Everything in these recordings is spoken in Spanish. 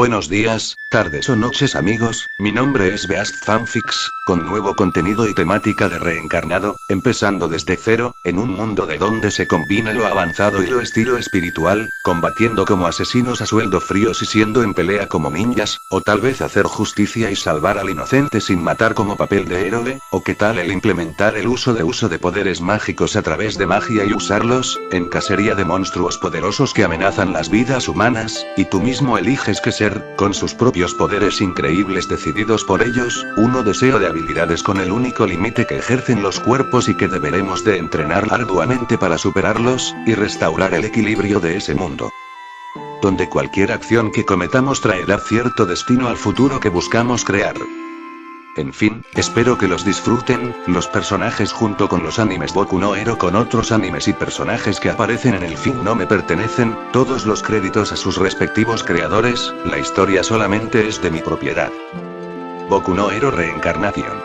Buenos días, tardes o noches amigos, mi nombre es Beast Fanfics, con nuevo contenido y temática de reencarnado, empezando desde cero, en un mundo de donde se combina lo avanzado y lo estilo espiritual, combatiendo como asesinos a sueldo fríos y siendo en pelea como ninjas, o tal vez hacer justicia y salvar al inocente sin matar como papel de héroe, o qué tal el implementar el uso de poderes mágicos a través de magia y usarlos, en cacería de monstruos poderosos que amenazan las vidas humanas, y tú mismo eliges qué ser, con sus propios poderes increíbles decididos por ellos, uno deseo de habilidades con el único límite que ejercen los cuerpos y que deberemos de entrenar arduamente para superarlos, y restaurar el equilibrio de ese mundo. Donde cualquier acción que cometamos traerá cierto destino al futuro que buscamos crear. En fin, espero que los disfruten, los personajes junto con los animes Boku no Hero con otros animes y personajes que aparecen en el fin no me pertenecen, todos los créditos a sus respectivos creadores, la historia solamente es de mi propiedad. Boku no Hero Reencarnación.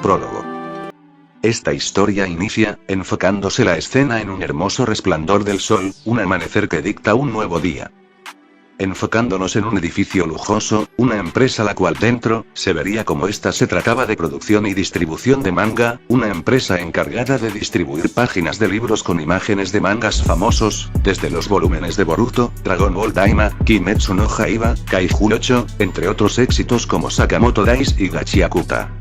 Prólogo. Esta historia inicia, enfocándose la escena en un hermoso resplandor del sol, un amanecer que dicta un nuevo día. Enfocándonos en un edificio lujoso, una empresa la cual dentro, se vería como esta se trataba de producción y distribución de manga, una empresa encargada de distribuir páginas de libros con imágenes de mangas famosos, desde los volúmenes de Boruto, Dragon Ball Daima, Kimetsu no Yaiba, Kaiju 8, entre otros éxitos como Sakamoto Days y Gachiakuta.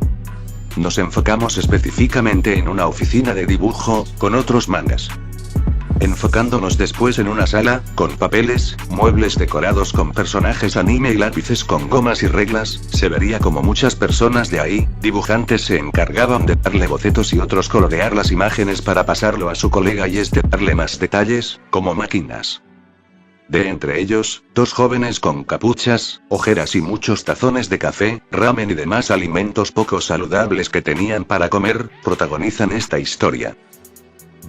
Nos enfocamos específicamente en una oficina de dibujo, con otros mangas. Enfocándonos después en una sala, con papeles, muebles decorados con personajes anime y lápices con gomas y reglas, se vería como muchas personas de ahí, dibujantes se encargaban de darle bocetos y otros colorear las imágenes para pasarlo a su colega y este darle más detalles, como máquinas. De entre ellos, dos jóvenes con capuchas, ojeras y muchos tazones de café, ramen y demás alimentos poco saludables que tenían para comer, protagonizan esta historia.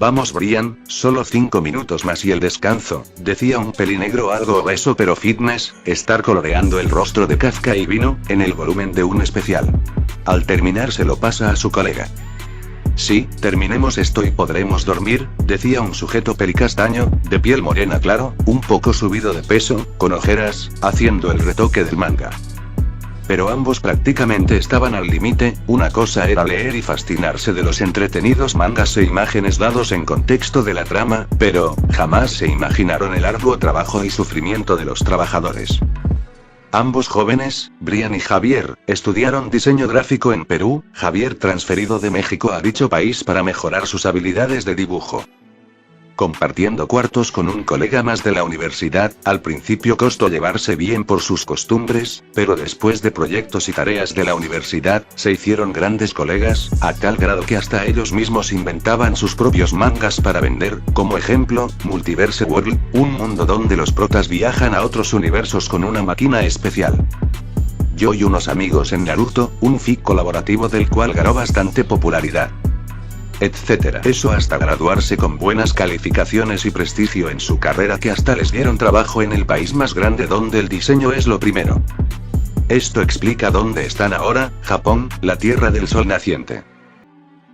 Vamos Brian, solo 5 minutos más y el descanso, decía un pelinegro algo obeso pero fitness, estar coloreando el rostro de Kafka y Vino, en el volumen de un especial. Al terminar se lo pasa a su colega. Sí, terminemos esto y podremos dormir, decía un sujeto pelicastaño, de piel morena claro, un poco subido de peso, con ojeras, haciendo el retoque del manga. Pero ambos prácticamente estaban al límite, una cosa era leer y fascinarse de los entretenidos mangas e imágenes dados en contexto de la trama, pero, jamás se imaginaron el arduo trabajo y sufrimiento de los trabajadores. Ambos jóvenes, Brian y Javier, estudiaron diseño gráfico en Perú, Javier transferido de México a dicho país para mejorar sus habilidades de dibujo. Compartiendo cuartos con un colega más de la universidad, al principio costó llevarse bien por sus costumbres, pero después de proyectos y tareas de la universidad, se hicieron grandes colegas, a tal grado que hasta ellos mismos inventaban sus propios mangas para vender, como ejemplo, Multiverse World, un mundo donde los protas viajan a otros universos con una máquina especial. Yo y unos amigos en Naruto, un fic colaborativo del cual ganó bastante popularidad. Etcétera. Eso hasta graduarse con buenas calificaciones y prestigio en su carrera que hasta les dieron trabajo en el país más grande donde el diseño es lo primero. Esto explica dónde están ahora, Japón, la tierra del sol naciente.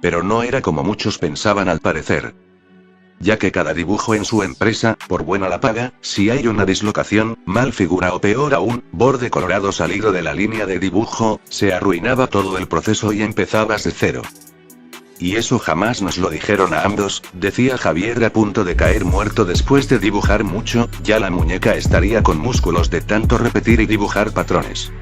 Pero no era como muchos pensaban al parecer. Ya que cada dibujo en su empresa, por buena la paga, si hay una dislocación, mal figura o peor aún, borde colorado salido de la línea de dibujo, se arruinaba todo el proceso y empezabas de cero. Y eso jamás nos lo dijeron a ambos, decía Javier a punto de caer muerto después de dibujar mucho, ya la muñeca estaría con músculos de tanto repetir y dibujar patrones.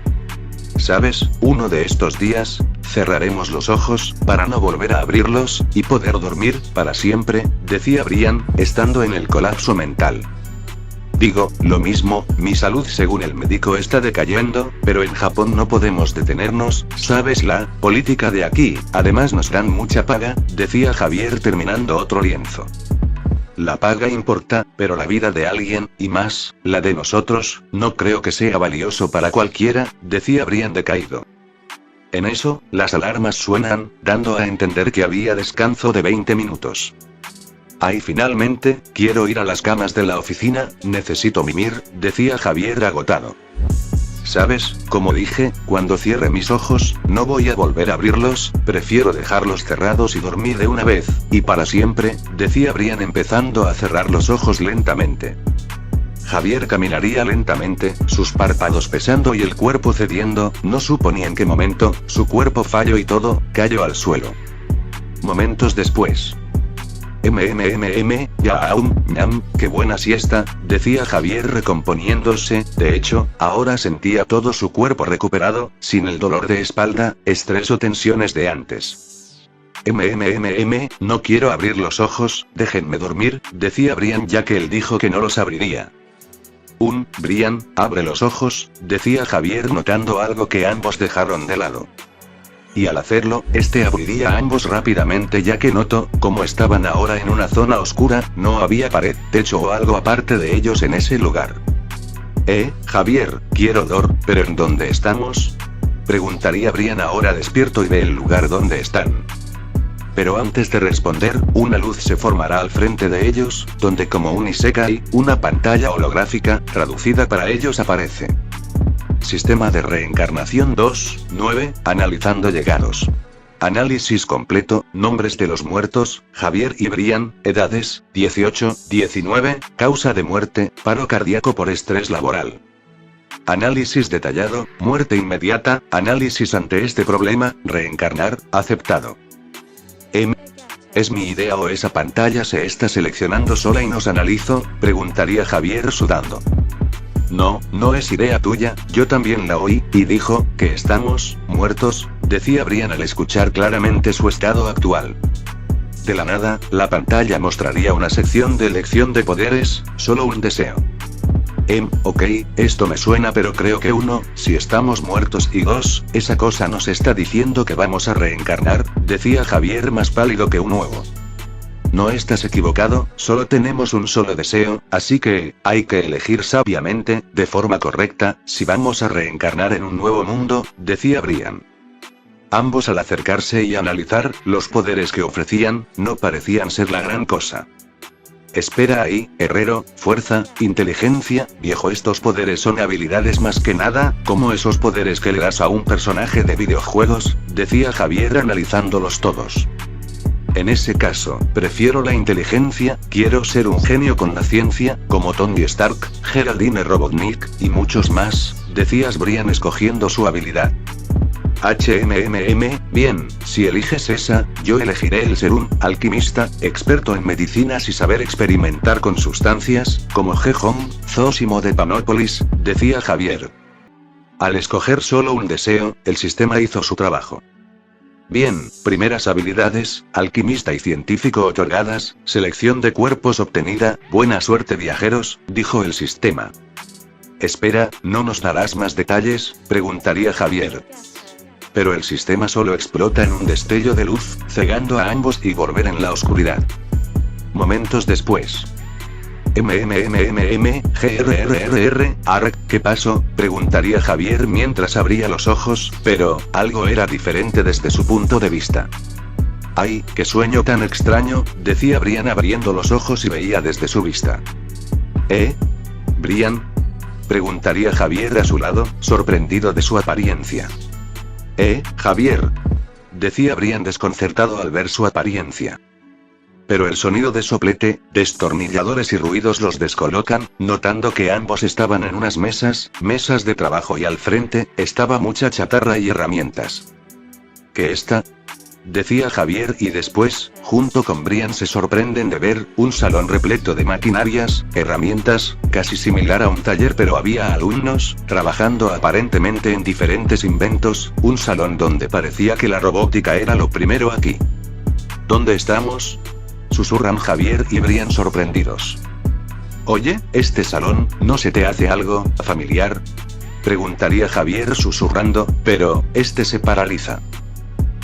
¿Sabes? Uno de estos días, cerraremos los ojos, para no volver a abrirlos, y poder dormir, para siempre, decía Brian, estando en el colapso mental. Digo, lo mismo, mi salud según el médico está decayendo, pero en Japón no podemos detenernos, ¿sabes? La política de aquí, además nos dan mucha paga, decía Javier terminando otro lienzo. La paga importa, pero la vida de alguien, y más, la de nosotros, no creo que sea valioso para cualquiera, decía Brian decaído. En eso, las alarmas suenan, dando a entender que había descanso de 20 minutos. Ay, finalmente, quiero ir a las camas de la oficina, necesito mimir, decía Javier agotado. ¿Sabes? Como dije, cuando cierre mis ojos, no voy a volver a abrirlos, prefiero dejarlos cerrados y dormir de una vez, y para siempre, decía Brian empezando a cerrar los ojos lentamente. Javier caminaría lentamente, sus párpados pesando y el cuerpo cediendo, no supo ni en qué momento, su cuerpo falló y todo, cayó al suelo. Momentos después. Ya aún, ñam, qué buena siesta, decía Javier recomponiéndose, de hecho, ahora sentía todo su cuerpo recuperado, sin el dolor de espalda, estrés o tensiones de antes. No quiero abrir los ojos, déjenme dormir, decía Brian ya que él dijo que no los abriría. Brian, abre los ojos, decía Javier notando algo que ambos dejaron de lado. Y al hacerlo, abriría a ambos rápidamente ya que notó, como estaban ahora en una zona oscura, no había pared, techo o algo aparte de ellos en ese lugar. Javier, quiero pero ¿en dónde estamos? Preguntaría Brian ahora despierto y ve el lugar donde están. Pero antes de responder, una luz se formará al frente de ellos, donde como un isekai, una pantalla holográfica, traducida para ellos aparece. Sistema de reencarnación 2.9, analizando llegados. Análisis completo, nombres de los muertos, Javier y Brian, edades, 18, 19, causa de muerte, paro cardíaco por estrés laboral. Análisis detallado, muerte inmediata, análisis ante este problema, reencarnar, aceptado. ¿Es mi idea o esa pantalla se está seleccionando sola y nos analizo? Preguntaría Javier sudando. No es idea tuya, yo también la oí, y dijo, que estamos, muertos, decía Brian al escuchar claramente su estado actual. De la nada, la pantalla mostraría una sección de elección de poderes, solo un deseo. Ok, esto me suena pero creo que 1, si estamos muertos y 2, esa cosa nos está diciendo que vamos a reencarnar, decía Javier más pálido que un huevo. No estás equivocado, solo tenemos un solo deseo, así que, hay que elegir sabiamente, de forma correcta, si vamos a reencarnar en un nuevo mundo, decía Brian. Ambos al acercarse y analizar, los poderes que ofrecían, no parecían ser la gran cosa. Espera ahí, herrero, fuerza, inteligencia, viejo, estos poderes son habilidades más que nada, como esos poderes que le das a un personaje de videojuegos, decía Javier analizándolos todos. En ese caso, prefiero la inteligencia, quiero ser un genio con la ciencia, como Tony Stark, Geraldine Robotnik, y muchos más, decías Brian escogiendo su habilidad. Bien, si eliges esa, yo elegiré el ser un alquimista, experto en medicinas y saber experimentar con sustancias, como G-Home, Zósimo de Panópolis, decía Javier. Al escoger solo un deseo, el sistema hizo su trabajo. Bien, primeras habilidades, alquimista y científico otorgadas, selección de cuerpos obtenida, buena suerte viajeros, dijo el sistema. Espera, ¿no nos darás más detalles? Preguntaría Javier. Pero el sistema solo explota en un destello de luz, cegando a ambos y volver en la oscuridad. Momentos después. ¿Qué pasó? Preguntaría Javier mientras abría los ojos, pero, algo era diferente desde su punto de vista. ¡Ay, qué sueño tan extraño!, decía Brian abriendo los ojos y veía desde su vista. ¿Brian? Preguntaría Javier a su lado, sorprendido de su apariencia. Javier, decía Brian desconcertado al ver su apariencia. Pero el sonido de soplete, destornilladores y ruidos los descolocan, notando que ambos estaban en unas mesas de trabajo y al frente, estaba mucha chatarra y herramientas. ¿Qué está? Decía Javier y después, junto con Brian se sorprenden de ver, un salón repleto de maquinarias, herramientas, casi similar a un taller pero había alumnos, trabajando aparentemente en diferentes inventos, un salón donde parecía que la robótica era lo primero aquí. ¿Dónde estamos? Susurran Javier y Brian sorprendidos. Oye, este salón, ¿no se te hace algo familiar? Preguntaría Javier susurrando, pero, se paraliza.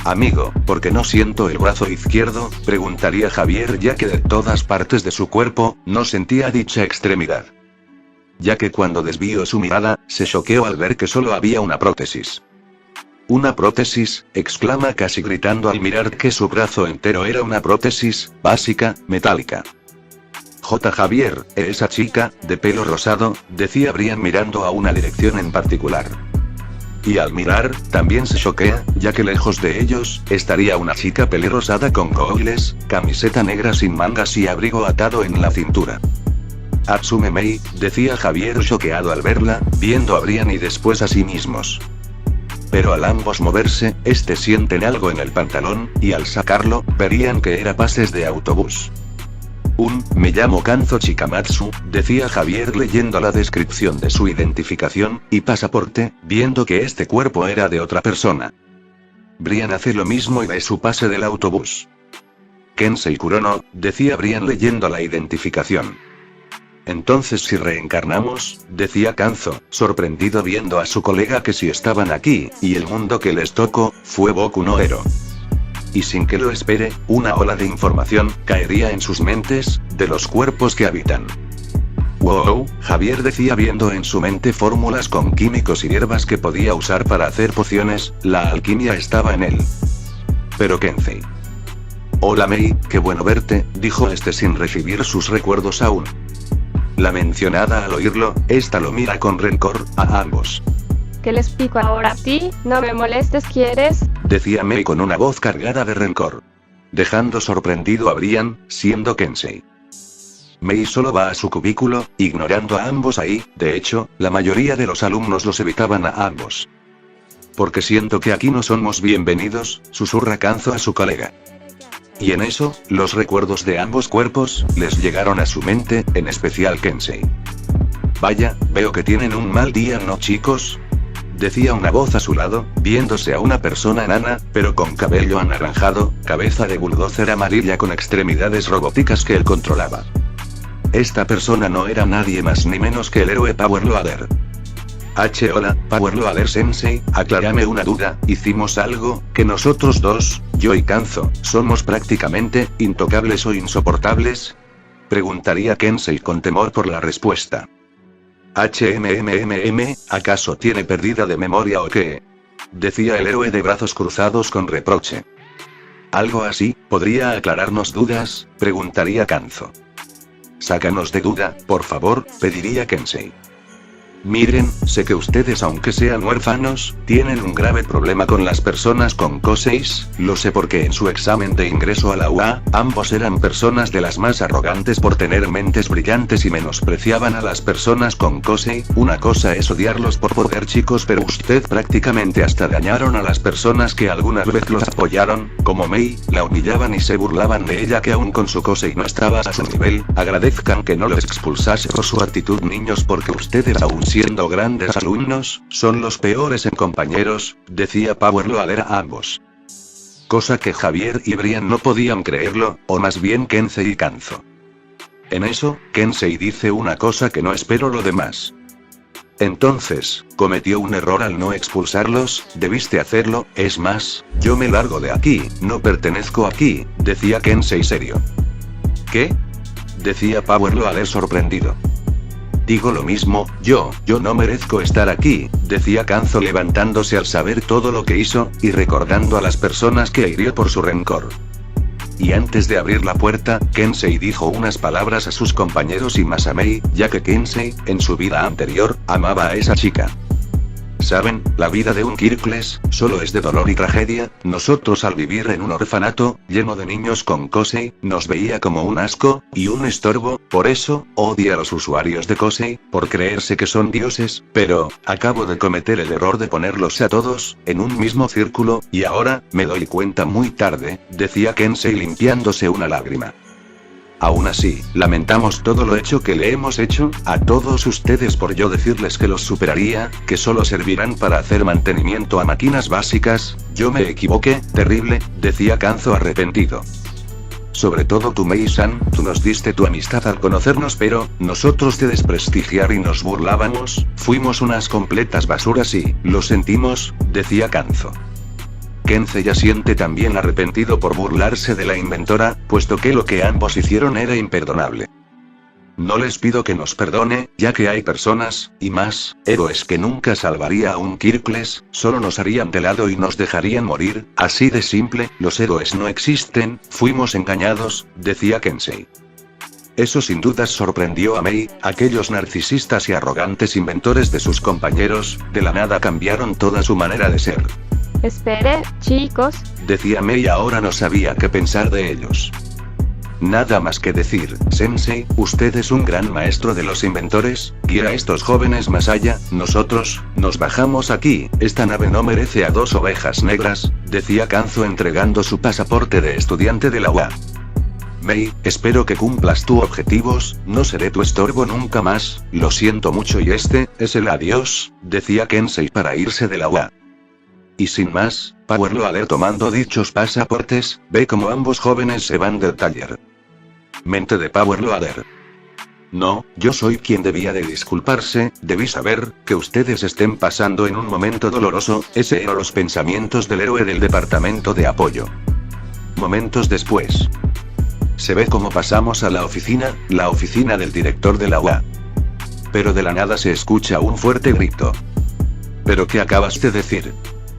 Amigo, ¿por qué no siento el brazo izquierdo? Preguntaría Javier ya que de todas partes de su cuerpo, no sentía dicha extremidad. Ya que cuando desvió su mirada, se choqueó al ver que solo había una prótesis. ¿Una prótesis?, exclama casi gritando al mirar que su brazo entero era una prótesis, básica, metálica. Javier, esa chica, de pelo rosado, decía Brian mirando a una dirección en particular. Y al mirar, también se choquea, ya que lejos de ellos, estaría una chica pelirrosada con gogles, camiseta negra sin mangas y abrigo atado en la cintura. Atsume Mei, decía Javier choqueado al verla, viendo a Brian y después a sí mismos. Pero al ambos moverse, sienten algo en el pantalón, y al sacarlo, verían que era pases de autobús. Me llamo Kanzo Chikamatsu, decía Javier leyendo la descripción de su identificación, y pasaporte, viendo que este cuerpo era de otra persona. Brian hace lo mismo y ve su pase del autobús. Kensei Kurono, decía Brian leyendo la identificación. Entonces si reencarnamos, decía Kanzo, sorprendido viendo a su colega que si estaban aquí, y el mundo que les tocó, fue Boku no Hero. Y sin que lo espere, una ola de información caería en sus mentes, de los cuerpos que habitan. Wow, Javier decía viendo en su mente fórmulas con químicos y hierbas que podía usar para hacer pociones, la alquimia estaba en él. Pero Kensei. Hola Mei, qué bueno verte, dijo sin recibir sus recuerdos aún. La mencionada al oírlo, lo mira con rencor, a ambos. ¿Qué les pico ahora a ti? No me molestes, ¿quieres? Decía Mei con una voz cargada de rencor. Dejando sorprendido a Brian, siendo Kensei. Mei solo va a su cubículo, ignorando a ambos ahí, de hecho, la mayoría de los alumnos los evitaban a ambos. Porque siento que aquí no somos bienvenidos, susurra Kanzo a su colega. Y en eso, los recuerdos de ambos cuerpos, les llegaron a su mente, en especial Kensei. Vaya, veo que tienen un mal día, ¿no chicos? Decía una voz a su lado, viéndose a una persona enana, pero con cabello anaranjado, cabeza de bulldozer amarilla con extremidades robóticas que él controlaba. Esta persona no era nadie más ni menos que el héroe Power Loader. Hola, Power Loader Sensei, aclárame una duda, ¿hicimos algo, que nosotros dos, yo y Kanzo, somos prácticamente, intocables o insoportables? Preguntaría Kensei con temor por la respuesta. ¿Acaso tiene pérdida de memoria o qué? Decía el héroe de brazos cruzados con reproche. Algo así, ¿podría aclararnos dudas? Preguntaría Kanzo. Sácanos de duda, por favor, pediría Kensei. Miren, sé que ustedes aunque sean huérfanos, tienen un grave problema con las personas con Koseis, lo sé porque en su examen de ingreso a la UA, ambos eran personas de las más arrogantes por tener mentes brillantes y menospreciaban a las personas con Kosei. Una cosa es odiarlos por poder chicos, pero usted prácticamente hasta dañaron a las personas que alguna vez los apoyaron, como Mei, la humillaban y se burlaban de ella que aún con su Kosei no estaba a su nivel. Agradezcan que no los expulsase por su actitud niños porque ustedes aún siendo grandes alumnos, son los peores en compañeros, decía Power Loader a ambos. Cosa que Javier y Brian no podían creerlo, o más bien Kensei y Kanzo. En eso, Kensei dice una cosa que no espero lo demás. Entonces, cometió un error al no expulsarlos, debiste hacerlo, es más, yo me largo de aquí, no pertenezco aquí, decía Kensei serio. ¿Qué? Decía Power Loader sorprendido. Digo lo mismo, yo no merezco estar aquí, decía Kanzo levantándose al saber todo lo que hizo, y recordando a las personas que hirió por su rencor. Y antes de abrir la puerta, Kensei dijo unas palabras a sus compañeros y más a Mei, ya que Kensei, en su vida anterior, amaba a esa chica. Saben, la vida de un Kirkles, solo es de dolor y tragedia. Nosotros al vivir en un orfanato, lleno de niños con Kosei, nos veía como un asco, y un estorbo, por eso, odia a los usuarios de Kosei, por creerse que son dioses, pero, acabo de cometer el error de ponerlos a todos, en un mismo círculo, y ahora, me doy cuenta muy tarde, decía Kensei limpiándose una lágrima. Aún así, lamentamos todo lo hecho que le hemos hecho a todos ustedes por yo decirles que los superaría, que solo servirán para hacer mantenimiento a máquinas básicas. Yo me equivoqué, terrible, decía Kanzo arrepentido. Sobre todo tú Mei-san, tú nos diste tu amistad al conocernos pero, nosotros de desprestigiar y nos burlábamos, fuimos unas completas basuras y, lo sentimos, decía Kanzo. Kensei ya siente también arrepentido por burlarse de la inventora, puesto que lo que ambos hicieron era imperdonable. No les pido que nos perdone, ya que hay personas, y más, héroes que nunca salvaría a un Kirkles, solo nos harían de lado y nos dejarían morir, así de simple, los héroes no existen, fuimos engañados, decía Kensei. Eso sin dudas sorprendió a Mei, aquellos narcisistas y arrogantes inventores de sus compañeros, de la nada cambiaron toda su manera de ser. Espere, chicos, decía Mei ahora no sabía qué pensar de ellos. nada más que decir. Sensei, usted es un gran maestro de los inventores, guía a estos jóvenes más allá, nosotros, nos bajamos aquí, esta nave no merece a dos ovejas negras, decía Kanzo entregando su pasaporte de estudiante de la UA. Mei, espero que cumplas tus objetivos, no seré tu estorbo nunca más, lo siento mucho y este, es el adiós, decía Kensei para irse de la UA. Y sin más, Power Loader tomando dichos pasaportes, ve como ambos jóvenes se van del taller. Mente de Power Loader. No, yo soy quien debía de disculparse, debí saber, que ustedes estén pasando en un momento doloroso, ese eran los pensamientos del héroe del departamento de apoyo. Momentos después. Se ve como pasamos a la oficina del director de la UA. Pero de la nada se escucha un fuerte grito. ¿Pero qué acabas de decir?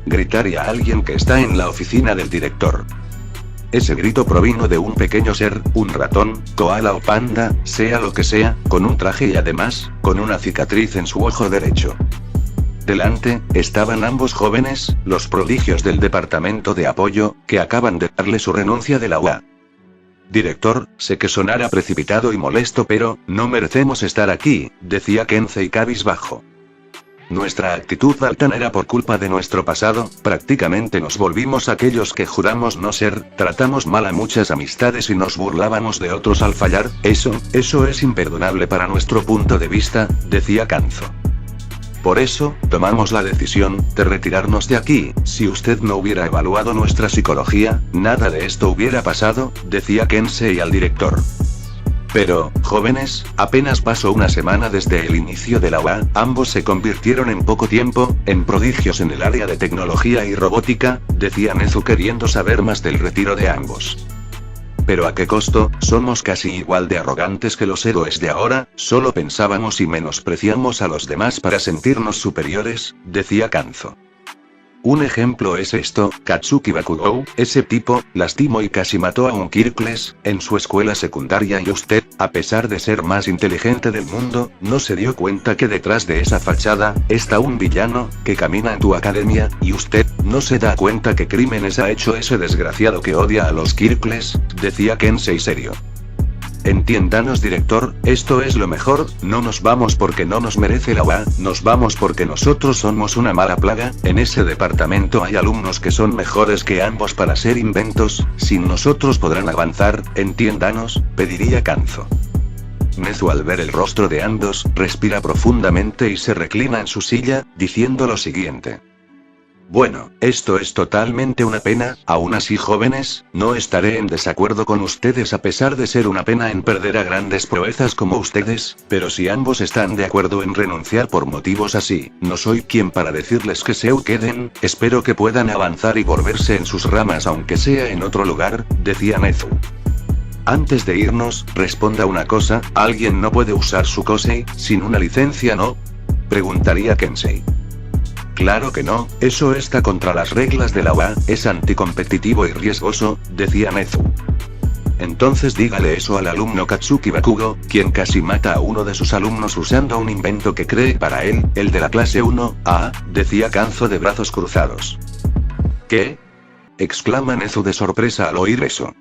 Gritaría a alguien que está en la oficina del director. Ese grito provino de un pequeño ser, un ratón, koala o panda, sea lo que sea, con un traje y además, con una cicatriz en su ojo derecho. Delante, estaban ambos jóvenes, los prodigios del departamento de apoyo, que acaban de darle su renuncia de la UA. Director, sé que sonará precipitado y molesto pero, no merecemos estar aquí, decía Kensei cabizbajo. Nuestra actitud altanera por culpa de nuestro pasado, prácticamente nos volvimos aquellos que juramos no ser, tratamos mal a muchas amistades y nos burlábamos de otros al fallar, eso es imperdonable para nuestro punto de vista, decía Kanzo. Por eso, tomamos la decisión de retirarnos de aquí, si usted no hubiera evaluado nuestra psicología, nada de esto hubiera pasado, decía Kensei al director. Pero, jóvenes, apenas pasó una semana desde el inicio de la UA, ambos se convirtieron en poco tiempo, en prodigios en el área de tecnología y robótica, decía Nezu queriendo saber más del retiro de ambos. Pero ¿a qué costo? Somos casi igual de arrogantes que los héroes de ahora, solo pensábamos y menospreciamos a los demás para sentirnos superiores, decía Kanzo. Un ejemplo es esto, Katsuki Bakugou, ese tipo, lastimó y casi mató a un Kirkles, en su escuela secundaria y usted, a pesar de ser más inteligente del mundo, no se dio cuenta que detrás de esa fachada, está un villano, que camina en tu academia, y usted, no se da cuenta que crímenes ha hecho ese desgraciado que odia a los Kirkles, decía Kensei serio. Entiéndanos director, esto es lo mejor, no nos vamos porque no nos merece la UA, nos vamos porque nosotros somos una mala plaga, en ese departamento hay alumnos que son mejores que ambos para hacer inventos, sin nosotros podrán avanzar, entiéndanos, pediría Kanzo. Nezu al ver el rostro de ambos, respira profundamente y se reclina en su silla, diciendo lo siguiente. Bueno, esto es totalmente una pena, aún así jóvenes, no estaré en desacuerdo con ustedes a pesar de ser una pena en perder a grandes proezas como ustedes, pero si ambos están de acuerdo en renunciar por motivos así, no soy quien para decirles que se queden, espero que puedan avanzar y volverse en sus ramas aunque sea en otro lugar, decía Nezu. Antes de irnos, responda una cosa, ¿alguien no puede usar su Kosei, sin una licencia no? Preguntaría Kensei. Claro que no, eso está contra las reglas de la UA, es anticompetitivo y riesgoso, decía Nezu. Entonces dígale eso al alumno Katsuki Bakugo, quien casi mata a uno de sus alumnos usando un invento que cree para él, el de la clase 1A, decía Kanzo de brazos cruzados. ¿Qué? Exclama Nezu de sorpresa al oír eso.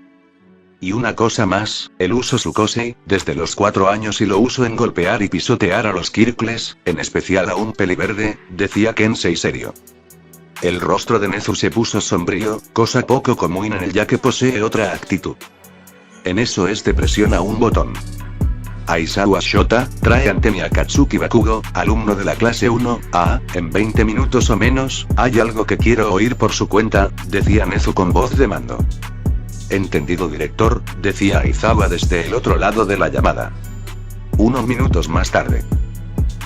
Y una cosa más, él usó su Kosei, desde los 4 años y lo usó en golpear y pisotear a los Kirkles, en especial a un peliverde, decía Kensei serio. El rostro de Nezu se puso sombrío, cosa poco común en él ya que posee otra actitud. En eso presiona un botón. Aizawa Shota, trae ante mí a Katsuki Bakugo, alumno de la clase 1A, en 20 minutos o menos, hay algo que quiero oír por su cuenta, decía Nezu con voz de mando. Entendido director, decía Aizawa desde el otro lado de la llamada. Unos minutos más tarde.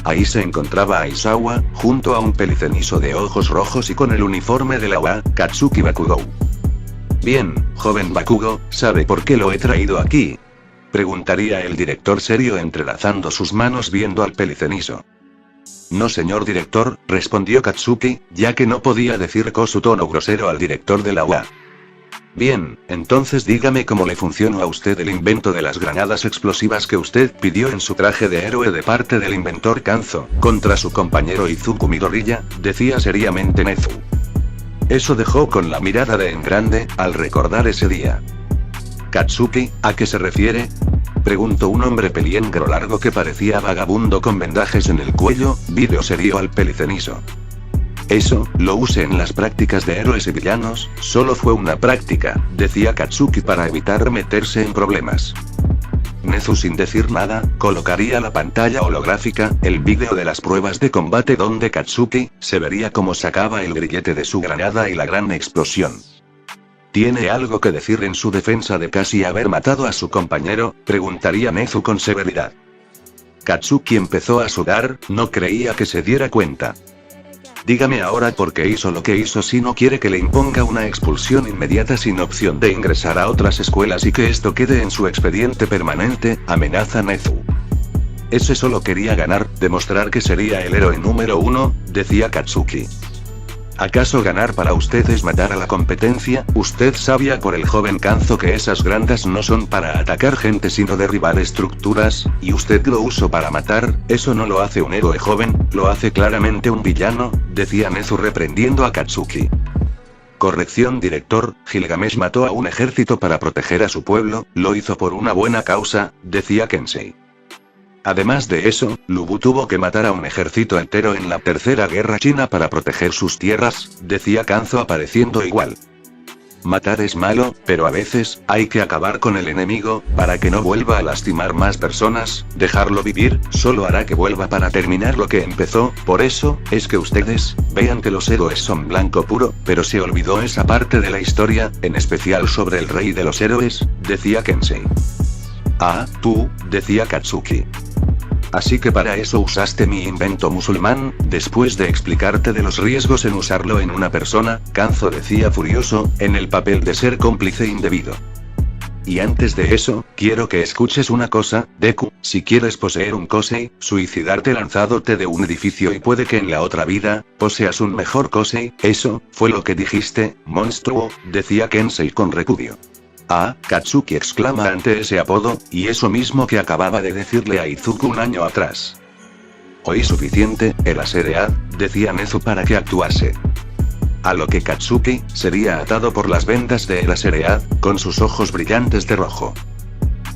Ahí se encontraba Aizawa, junto a un pelicenizo de ojos rojos y con el uniforme de la UA, Katsuki Bakugou. Bien, joven Bakugo, ¿sabe por qué lo he traído aquí? Preguntaría el director serio entrelazando sus manos viendo al pelicenizo. No señor director, respondió Katsuki, ya que no podía decir con su tono grosero al director de la UA. Bien, entonces dígame cómo le funcionó a usted el invento de las granadas explosivas que usted pidió en su traje de héroe de parte del inventor Kanzo, contra su compañero Izuku Midoriya, decía seriamente Nezu. Eso dejó con la mirada de en grande, al recordar ese día. Katsuki, ¿a qué se refiere? Preguntó un hombre peliengro largo que parecía vagabundo con vendajes en el cuello, vídeo serio al pelicenizo. Eso, lo use en las prácticas de héroes y villanos, solo fue una práctica, decía Katsuki para evitar meterse en problemas. Nezu sin decir nada, colocaría la pantalla holográfica, el vídeo de las pruebas de combate donde Katsuki, se vería cómo sacaba el grillete de su granada y la gran explosión. ¿Tiene algo que decir en su defensa de casi haber matado a su compañero?, preguntaría Nezu con severidad. Katsuki empezó a sudar, no creía que se diera cuenta. Dígame ahora por qué hizo lo que hizo si no quiere que le imponga una expulsión inmediata sin opción de ingresar a otras escuelas y que esto quede en su expediente permanente, amenaza Nezu. Ese solo quería ganar, demostrar que sería el héroe número 1, decía Katsuki. ¿Acaso ganar para usted es matar a la competencia? Usted sabía por el joven Kanzo que esas grandas no son para atacar gente sino derribar estructuras, y usted lo usó para matar, eso no lo hace un héroe joven, lo hace claramente un villano, decía Nezu reprendiendo a Katsuki. Corrección director, Gilgamesh mató a un ejército para proteger a su pueblo, lo hizo por una buena causa, decía Kensei. Además de eso, Lubu tuvo que matar a un ejército entero en la Tercera Guerra China para proteger sus tierras, decía Kanzo apareciendo igual. Matar es malo, pero a veces, hay que acabar con el enemigo, para que no vuelva a lastimar más personas, dejarlo vivir, solo hará que vuelva para terminar lo que empezó, por eso, es que ustedes, vean que los héroes son blanco puro, pero se olvidó esa parte de la historia, en especial sobre el rey de los héroes, decía Kensei. Ah, tú, decía Katsuki. Así que para eso usaste mi invento musulmán, después de explicarte de los riesgos en usarlo en una persona, Kanzo decía furioso, en el papel de ser cómplice indebido. Y antes de eso, quiero que escuches una cosa, Deku, si quieres poseer un Kosei, suicidarte lanzándote de un edificio y puede que en la otra vida, poseas un mejor Kosei, eso, fue lo que dijiste, monstruo, decía Kensei con repudio. Ah, Katsuki exclama ante ese apodo, y eso mismo que acababa de decirle a Izuku un año atrás. Oí suficiente, era Seread, decía Nezu para que actuase. A lo que Katsuki, sería atado por las vendas de Era Seread, con sus ojos brillantes de rojo.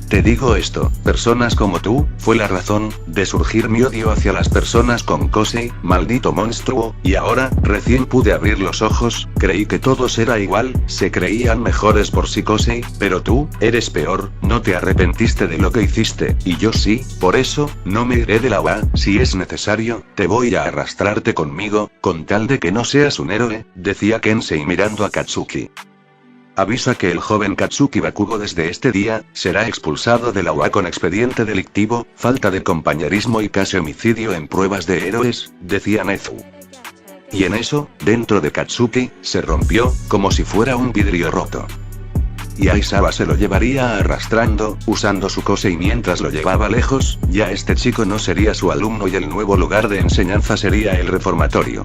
Te digo esto, personas como tú, fue la razón, de surgir mi odio hacia las personas con Kosei, maldito monstruo, y ahora, recién pude abrir los ojos, creí que todos era igual, se creían mejores por sí Kosei, pero tú, eres peor, no te arrepentiste de lo que hiciste, y yo sí, por eso, no me iré de la UA, si es necesario, te voy a arrastrarte conmigo, con tal de que no seas un héroe, decía Kensei mirando a Katsuki. Avisa que el joven Katsuki Bakugo desde este día, será expulsado de la UA con expediente delictivo, falta de compañerismo y casi homicidio en pruebas de héroes, decía Nezu. Y en eso, dentro de Katsuki, se rompió, como si fuera un vidrio roto. Y Aizawa se lo llevaría arrastrando, usando su Kosei mientras lo llevaba lejos, ya este chico no sería su alumno y el nuevo lugar de enseñanza sería el reformatorio.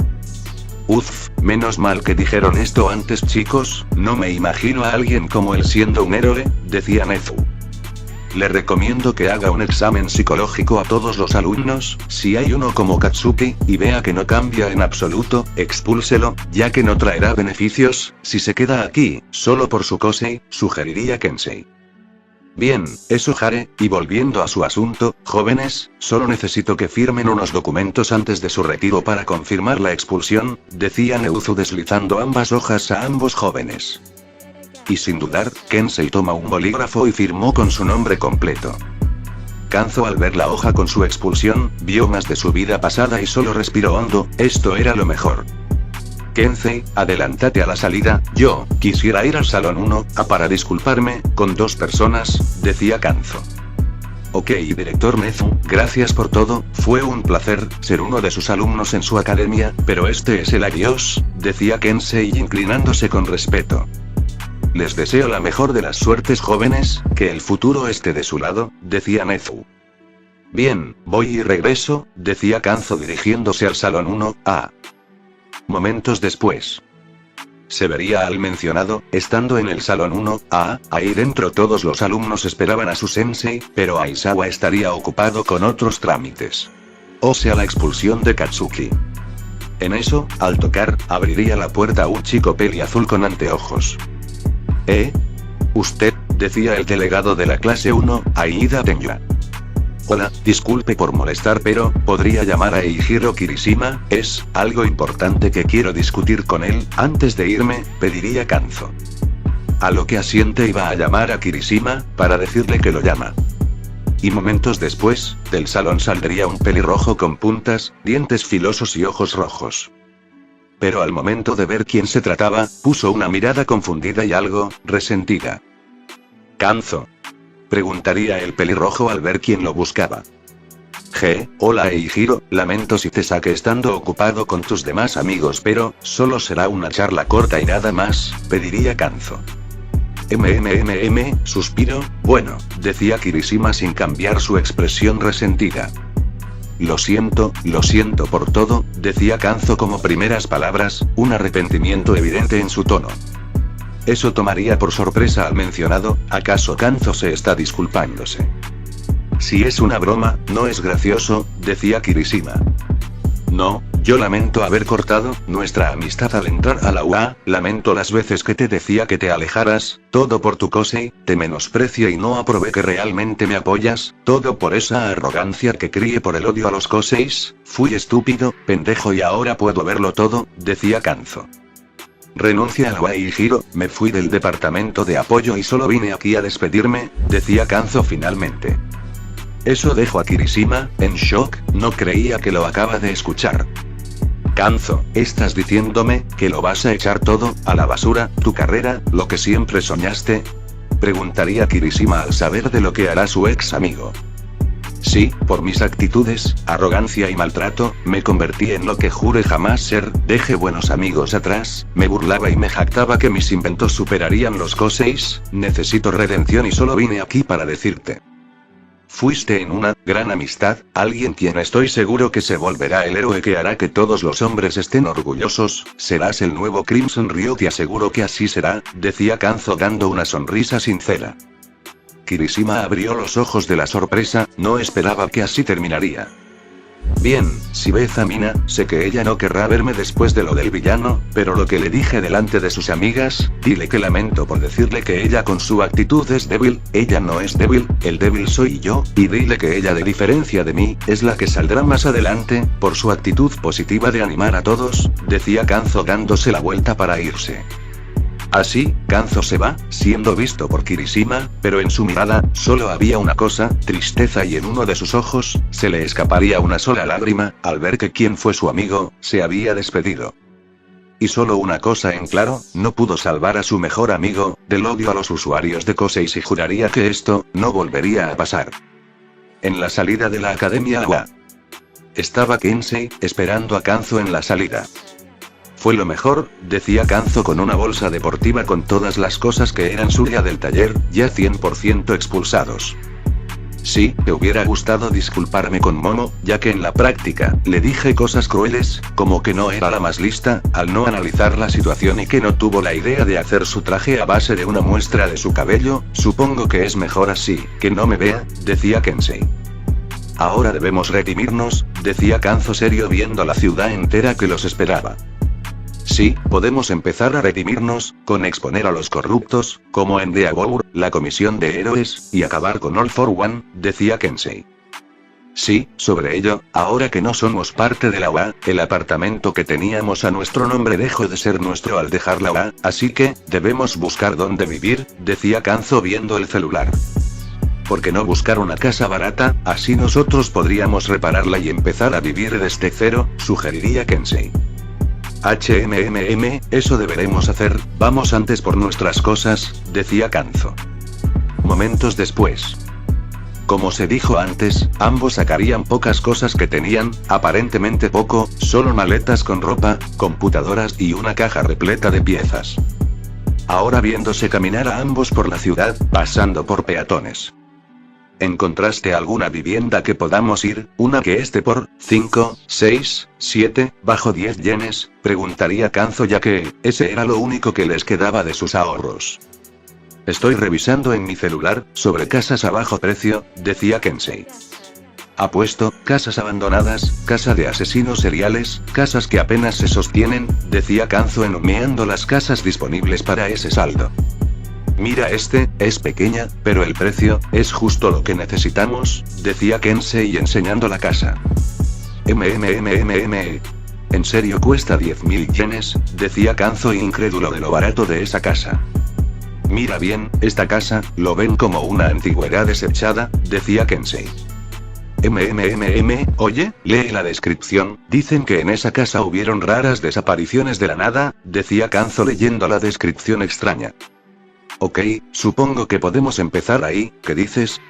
Uf, menos mal que dijeron esto antes chicos, no me imagino a alguien como él siendo un héroe, decía Nezu. Le recomiendo que haga un examen psicológico a todos los alumnos, si hay uno como Katsuki, y vea que no cambia en absoluto, expúlselo, ya que no traerá beneficios, si se queda aquí, solo por su Kosei, sugeriría Kensei. Bien, eso Hare, y volviendo a su asunto, jóvenes, solo necesito que firmen unos documentos antes de su retiro para confirmar la expulsión, decía Neuzu deslizando ambas hojas a ambos jóvenes. Y sin dudar, Kensei toma un bolígrafo y firmó con su nombre completo. Kanzo al ver la hoja con su expulsión, vio más de su vida pasada y solo respiró hondo, esto era lo mejor. Kensei, adelántate a la salida, yo, quisiera ir al salón 1A para disculparme, con 2 personas, decía Kanzo. Ok director Nezu, gracias por todo, fue un placer, ser uno de sus alumnos en su academia, pero este es el adiós, decía Kensei inclinándose con respeto. Les deseo la mejor de las suertes jóvenes, que el futuro esté de su lado, decía Nezu. Bien, voy y regreso, decía Kanzo dirigiéndose al salón 1A. Momentos después. Se vería al mencionado, estando en el salón 1A, ahí dentro todos los alumnos esperaban a su sensei, pero Aizawa estaría ocupado con otros trámites. O sea la expulsión de Katsuki. En eso, al tocar, abriría la puerta un chico peli azul con anteojos. ¿Usted? decía el delegado de la clase 1, Aida Tenya. Hola, disculpe por molestar, pero ¿podría llamar a Eijiro Kirishima? Es algo importante que quiero discutir con él. Antes de irme, pediría Kanzo. A lo que asiente y va a llamar a Kirishima, para decirle que lo llama. Y momentos después, del salón saldría un pelirrojo con puntas, dientes filosos y ojos rojos. Pero al momento de ver quién se trataba, puso una mirada confundida y algo resentida. ¿Kanzo?, preguntaría el pelirrojo al ver quién lo buscaba. Hola Eijiro, lamento si te saqué estando ocupado con tus demás amigos, pero solo será una charla corta y nada más, pediría Kanzo. Suspiro, bueno, decía Kirishima sin cambiar su expresión resentida. Lo siento por todo, decía Kanzo como primeras palabras, un arrepentimiento evidente en su tono. Eso tomaría por sorpresa al mencionado. ¿Acaso Kanzo se está disculpándose? Si es una broma, no es gracioso, decía Kirishima. No, yo lamento haber cortado nuestra amistad al entrar a la UA, lamento las veces que te decía que te alejaras, todo por tu Kosei, te menosprecio y no aprobé que realmente me apoyas, todo por esa arrogancia que crié por el odio a los Koseis, fui estúpido, pendejo y ahora puedo verlo todo, decía Kanzo. Renuncia a la UA Eijiro, me fui del departamento de apoyo y solo vine aquí a despedirme, decía Kanzo finalmente. Eso dejó a Kirishima en shock, no creía que lo acaba de escuchar. Kanzo, ¿estás diciéndome que lo vas a echar todo a la basura, tu carrera, lo que siempre soñaste? Preguntaría Kirishima al saber de lo que hará su ex amigo. Sí, por mis actitudes, arrogancia y maltrato, me convertí en lo que juré jamás ser, dejé buenos amigos atrás, me burlaba y me jactaba que mis inventos superarían los Koseis, necesito redención y solo vine aquí para decirte. Fuiste en una gran amistad, alguien quien estoy seguro que se volverá el héroe que hará que todos los hombres estén orgullosos, serás el nuevo Crimson Ryo, te aseguro que así será, decía Kanzo dando una sonrisa sincera. Kirishima abrió los ojos de la sorpresa, no esperaba que así terminaría. Bien, si ves a Mina, sé que ella no querrá verme después de lo del villano, pero lo que le dije delante de sus amigas, dile que lamento por decirle que ella con su actitud es débil, ella no es débil, el débil soy yo, y dile que ella de diferencia de mí, es la que saldrá más adelante, por su actitud positiva de animar a todos, decía Kanzo dándose la vuelta para irse. Así, Kanzo se va, siendo visto por Kirishima, pero en su mirada, solo había una cosa, tristeza, y en uno de sus ojos, se le escaparía una sola lágrima, al ver que quien fue su amigo, se había despedido. Y solo una cosa en claro, no pudo salvar a su mejor amigo, del odio a los usuarios de Koseis, y juraría que esto, no volvería a pasar. En la salida de la Academia AWA. Estaba Kensei, esperando a Kanzo en la salida. Fue lo mejor, decía Kanzo con una bolsa deportiva con todas las cosas que eran suya del taller, ya 100% expulsados. Sí, te hubiera gustado disculparme con Momo, ya que en la práctica, le dije cosas crueles, como que no era la más lista, al no analizar la situación y que no tuvo la idea de hacer su traje a base de una muestra de su cabello, supongo que es mejor así, que no me vea, decía Kensei. Ahora debemos redimirnos, decía Kanzo serio viendo la ciudad entera que los esperaba. Sí, podemos empezar a redimirnos, con exponer a los corruptos, como en The Hour, la comisión de héroes, y acabar con All for One, decía Kensei. Sí, sobre ello, ahora que no somos parte de la UA, el apartamento que teníamos a nuestro nombre dejó de ser nuestro al dejar la UA, así que, debemos buscar dónde vivir, decía Kanzo viendo el celular. ¿Por qué no buscar una casa barata? Así nosotros podríamos repararla y empezar a vivir desde cero, sugeriría Kensei. Eso deberemos hacer, vamos antes por nuestras cosas, decía Kanzo. Momentos después. Como se dijo antes, ambos sacarían pocas cosas que tenían, aparentemente poco, solo maletas con ropa, computadoras y una caja repleta de piezas. Ahora viéndose caminar a ambos por la ciudad, pasando por peatones. ¿Encontraste alguna vivienda que podamos ir, una que esté por 5, 6, 7, bajo 10 yenes? Preguntaría Kanzo ya que, ese era lo único que les quedaba de sus ahorros. Estoy revisando en mi celular, sobre casas a bajo precio, decía Kensei. Apuesto, casas abandonadas, casa de asesinos seriales, casas que apenas se sostienen, decía Kanzo enumerando las casas disponibles para ese saldo. Mira es pequeña, pero el precio, es justo lo que necesitamos, decía Kensei enseñando la casa. ¿En serio cuesta 10.000 yenes? Decía Kanzo incrédulo de lo barato de esa casa. Mira bien, esta casa, ¿lo ven como una antigüedad desechada? Decía Kensei. Oye, lee la descripción, dicen que en esa casa hubieron raras desapariciones de la nada, decía Kanzo leyendo la descripción extraña. Ok, supongo que podemos empezar ahí, ¿qué dices?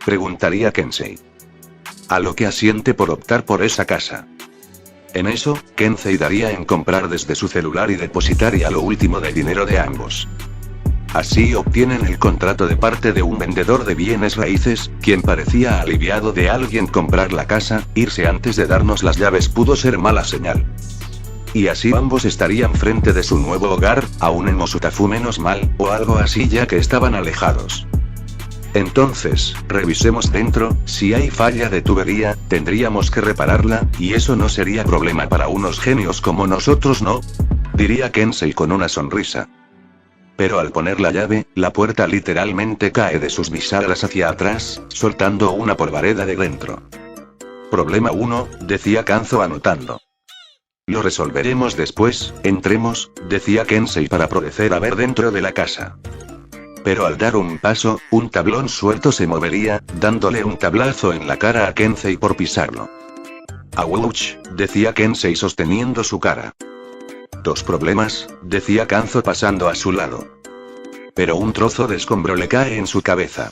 Preguntaría Kensei. A lo que asiente por optar por esa casa. En eso, Kensei daría en comprar desde su celular y depositaría lo último de dinero de ambos. Así obtienen el contrato de parte de un vendedor de bienes raíces, quien parecía aliviado de alguien comprar la casa, irse antes de darnos las llaves pudo ser mala señal. Y así ambos estarían frente de su nuevo hogar, aún en Mosutafu menos mal, o algo así ya que estaban alejados. Entonces, revisemos dentro, si hay falla de tubería, tendríamos que repararla, y eso no sería problema para unos genios como nosotros, ¿no? Diría Kensei con una sonrisa. Pero al poner la llave, la puerta literalmente cae de sus bisagras hacia atrás, soltando una polvareda de dentro. Problema 1, decía Kanzo anotando. Lo resolveremos después, entremos, decía Kensei para proceder a ver dentro de la casa. Pero al dar un paso, un tablón suelto se movería, dándole un tablazo en la cara a Kensei por pisarlo. Awuch, decía Kensei sosteniendo su cara. Dos problemas, decía Kanzo pasando a su lado. Pero un trozo de escombro le cae en su cabeza.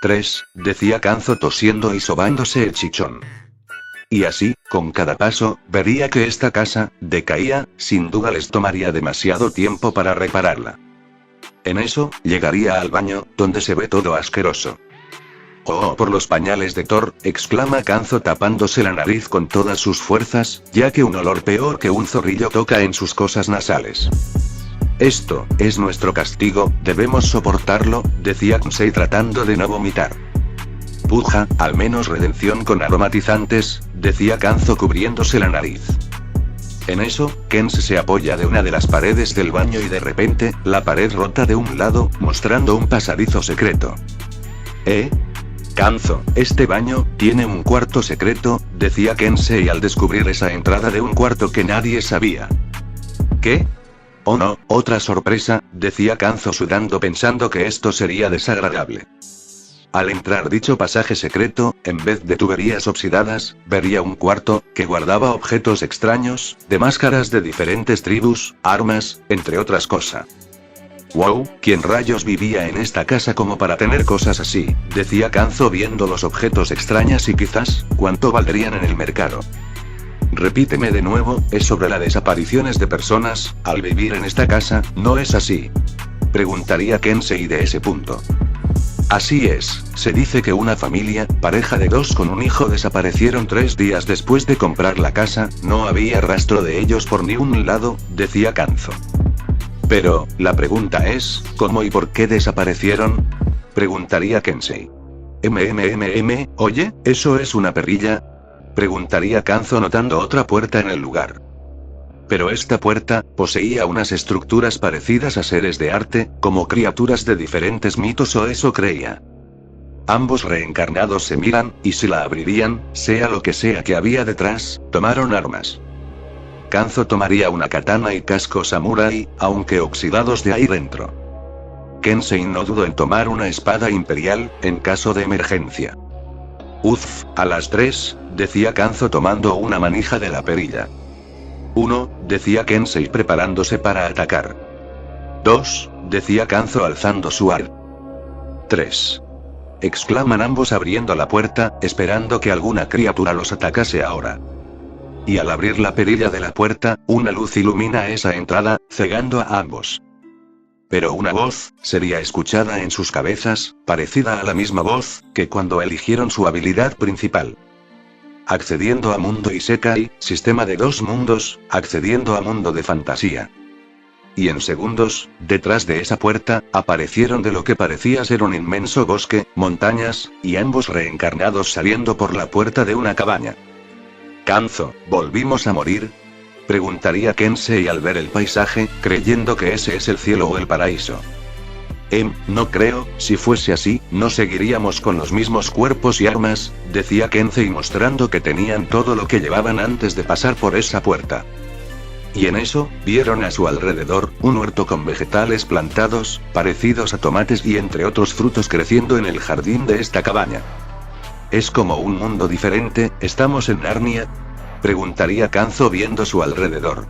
3, decía Kanzo tosiendo y sobándose el chichón. Y así, con cada paso, vería que esta casa, decaía, sin duda les tomaría demasiado tiempo para repararla. En eso, llegaría al baño, donde se ve todo asqueroso. Oh, por los pañales de Thor, exclama Kanzo tapándose la nariz con todas sus fuerzas, ya que un olor peor que un zorrillo toca en sus cosas nasales. Esto, es nuestro castigo, debemos soportarlo, decía Kensei tratando de no vomitar. Puja, al menos redención con aromatizantes, decía Kanzo cubriéndose la nariz. En eso, Kensei se apoya de una de las paredes del baño y de repente, la pared rota de un lado, mostrando un pasadizo secreto. Kanzo, este baño, tiene un cuarto secreto, decía Kensei al descubrir esa entrada de un cuarto que nadie sabía. ¿Qué? Oh no, otra sorpresa, decía Kanzo sudando pensando que esto sería desagradable. Al entrar dicho pasaje secreto, en vez de tuberías oxidadas, vería un cuarto, que guardaba objetos extraños, de máscaras de diferentes tribus, armas, entre otras cosas. Wow, ¿quién rayos vivía en esta casa como para tener cosas así? Decía Kanzo viendo los objetos extraños y quizás, ¿cuánto valdrían en el mercado? Repíteme de nuevo, ¿es sobre las desapariciones de personas, al vivir en esta casa, no es así? Preguntaría Kensei de ese punto. Así es, se dice que una familia, pareja de dos con un hijo desaparecieron 3 días después de comprar la casa, no había rastro de ellos por ningún lado, decía Kanzo. Pero, la pregunta es, ¿cómo y por qué desaparecieron? Preguntaría Kensei. Oye, ¿eso es una perrilla? Preguntaría Kanzo notando otra puerta en el lugar. Pero esta puerta, poseía unas estructuras parecidas a seres de arte, como criaturas de diferentes mitos o eso creía. Ambos reencarnados se miran, y si la abrirían, sea lo que sea que había detrás, tomaron armas. Kanzo tomaría una katana y casco samurái, aunque oxidados de ahí dentro. Kensei no dudó en tomar una espada imperial, en caso de emergencia. A las 3, decía Kanzo tomando una manija de la perilla. 1, decía Kensei preparándose para atacar. 2, decía Kanzo alzando su ar. 3. Exclaman ambos abriendo la puerta, esperando que alguna criatura los atacase ahora. Y al abrir la perilla de la puerta, una luz ilumina esa entrada, cegando a ambos. Pero una voz, sería escuchada en sus cabezas, parecida a la misma voz, que cuando eligieron su habilidad principal. Accediendo a mundo Isekai, sistema de 2 mundos, accediendo a mundo de fantasía. Y en segundos, detrás de esa puerta, aparecieron de lo que parecía ser un inmenso bosque, montañas, y ambos reencarnados saliendo por la puerta de una cabaña. Kanzo, ¿volvimos a morir? Preguntaría Kensei al ver el paisaje, creyendo que ese es el cielo o el paraíso. No creo, si fuese así, no seguiríamos con los mismos cuerpos y armas, decía Kensei mostrando que tenían todo lo que llevaban antes de pasar por esa puerta. Y en eso, vieron a su alrededor, un huerto con vegetales plantados, parecidos a tomates y entre otros frutos creciendo en el jardín de esta cabaña. ¿Es como un mundo diferente, estamos en Narnia? Preguntaría Kanzo viendo su alrededor.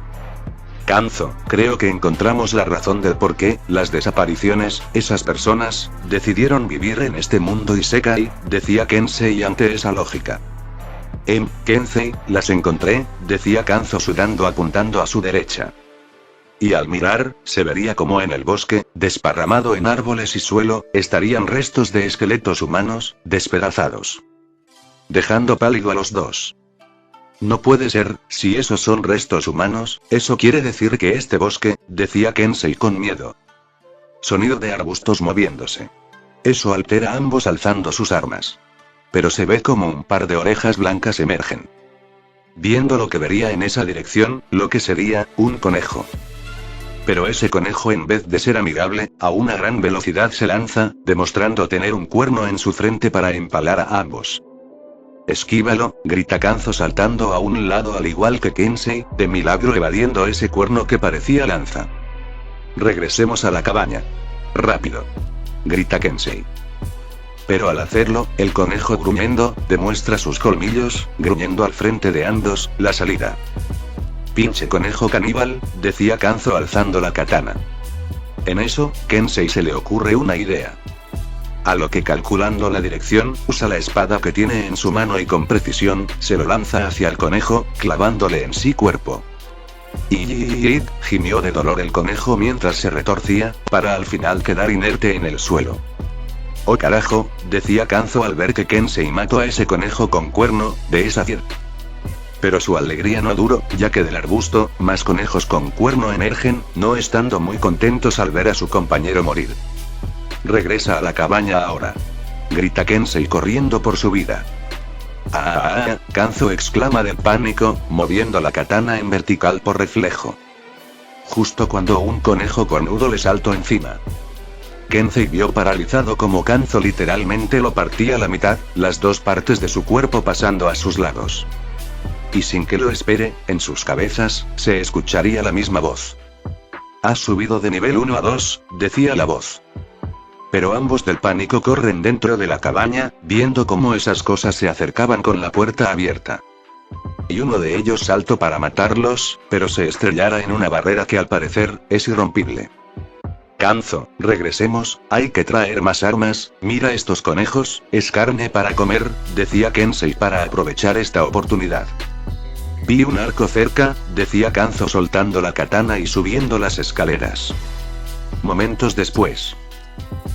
Kanzo, creo que encontramos la razón del por qué las desapariciones, esas personas, decidieron vivir en este mundo isekai, decía Kensei ante esa lógica. Kensei, las encontré, decía Kanzo sudando apuntando a su derecha. Y al mirar, se vería como en el bosque, desparramado en árboles y suelo, estarían restos de esqueletos humanos, despedazados. Dejando pálido a los dos. No puede ser, si esos son restos humanos, eso quiere decir que este bosque, decía Kensei con miedo. Sonido de arbustos moviéndose. Eso altera a ambos alzando sus armas. Pero se ve como un par de orejas blancas emergen. Viendo lo que vería en esa dirección, lo que sería, un conejo. Pero ese conejo en vez de ser amigable, a una gran velocidad se lanza, demostrando tener un cuerno en su frente para empalar a ambos. Esquívalo, grita Kanzo saltando a un lado al igual que Kensei, de milagro evadiendo ese cuerno que parecía lanza. Regresemos a la cabaña. Rápido. Grita Kensei. Pero al hacerlo, el conejo gruñendo, demuestra sus colmillos, gruñendo al frente de ambos, la salida. Pinche conejo caníbal, decía Kanzo alzando la katana. En eso, Kensei se le ocurre una idea. A lo que calculando la dirección, usa la espada que tiene en su mano y con precisión, se lo lanza hacia el conejo, clavándole en sí cuerpo. Y gimió de dolor el conejo mientras se retorcía, para al final quedar inerte en el suelo. Oh carajo, decía Kanzo al ver que Kensei mató a ese conejo con cuerno, de esa fiera. Pero su alegría no duró, ya que del arbusto, más conejos con cuerno emergen, no estando muy contentos al ver a su compañero morir. Regresa a la cabaña ahora. Grita Kensei corriendo por su vida. Kanzo exclama de pánico, moviendo la katana en vertical por reflejo. Justo cuando un conejo cornudo le saltó encima. Kensei vio paralizado como Kanzo literalmente lo partía a la mitad, las dos partes de su cuerpo pasando a sus lados. Y sin que lo espere, en sus cabezas, se escucharía la misma voz. Has subido de nivel 1 a 2, decía la voz. Pero ambos del pánico corren dentro de la cabaña, viendo cómo esas cosas se acercaban con la puerta abierta. Y uno de ellos saltó para matarlos, pero se estrellara en una barrera que al parecer, es irrompible. Kanzo, regresemos, hay que traer más armas, mira estos conejos, es carne para comer, decía Kensei para aprovechar esta oportunidad. Vi un arco cerca, decía Kanzo soltando la katana y subiendo las escaleras. Momentos después.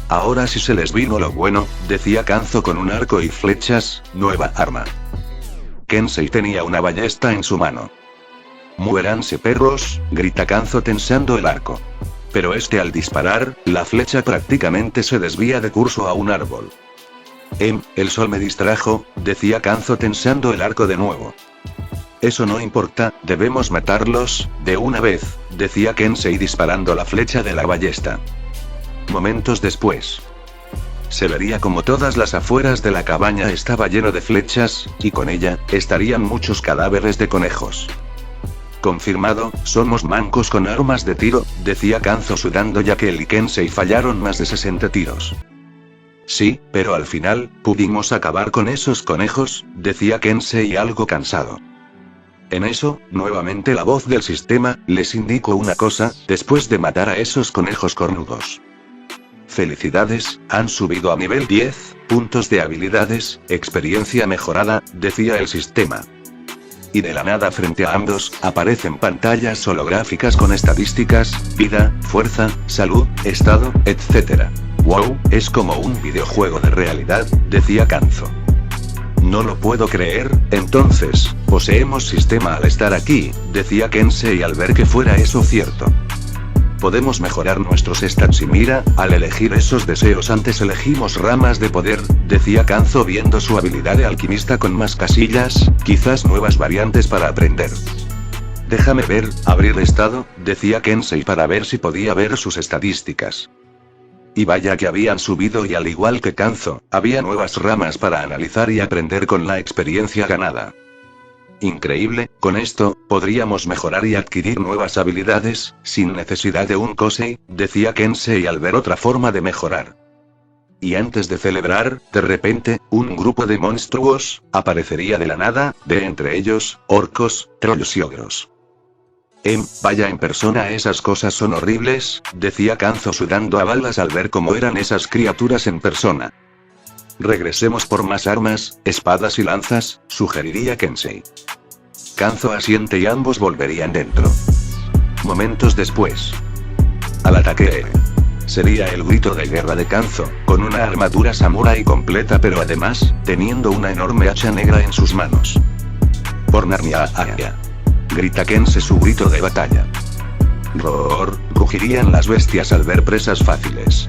Ahora sí se les vino lo bueno, decía Kanzo con un arco y flechas, nueva arma. Kensei tenía una ballesta en su mano. Muéranse perros, grita Kanzo tensando el arco. Pero al disparar, la flecha prácticamente se desvía de curso a un árbol. El sol me distrajo, decía Kanzo tensando el arco de nuevo. Eso no importa, debemos matarlos, de una vez, decía Kensei disparando la flecha de la ballesta. Momentos después. Se vería como todas las afueras de la cabaña estaba lleno de flechas, y con ella, estarían muchos cadáveres de conejos. Confirmado, somos mancos con armas de tiro, decía Kanzo sudando ya que él y Kensei fallaron más de 60 tiros. Sí, pero al final, pudimos acabar con esos conejos, decía Kensei algo cansado. En eso, nuevamente la voz del sistema, les indicó una cosa, después de matar a esos conejos cornudos. Felicidades, han subido a nivel 10, puntos de habilidades, experiencia mejorada, decía el sistema. Y de la nada frente a ambos, aparecen pantallas holográficas con estadísticas, vida, fuerza, salud, estado, etc. Wow, es como un videojuego de realidad, decía Kanzo. No lo puedo creer, entonces, poseemos sistema al estar aquí, decía Kensei al ver que fuera eso cierto. Podemos mejorar nuestros stats y mira, al elegir esos deseos antes elegimos ramas de poder, decía Kanzo viendo su habilidad de alquimista con más casillas, quizás nuevas variantes para aprender. Déjame ver, abrir estado, decía Kensei para ver si podía ver sus estadísticas. Y vaya que habían subido y al igual que Kanzo, había nuevas ramas para analizar y aprender con la experiencia ganada. Increíble, con esto, podríamos mejorar y adquirir nuevas habilidades, sin necesidad de un Kosei, decía Kensei al ver otra forma de mejorar. Y antes de celebrar, de repente, un grupo de monstruos, aparecería de la nada, de entre ellos, orcos, trolls y ogros. Vaya en persona esas cosas son horribles, decía Kanzo sudando a balas al ver cómo eran esas criaturas en persona. Regresemos por más armas, espadas y lanzas, sugeriría Kensei. Kanzo asiente y ambos volverían dentro. Momentos después. Al ataque. Sería el grito de guerra de Kanzo, con una armadura samurái completa pero además, teniendo una enorme hacha negra en sus manos. Por Narnia, grita Kensei su grito de batalla. Roar, rugirían las bestias al ver presas fáciles.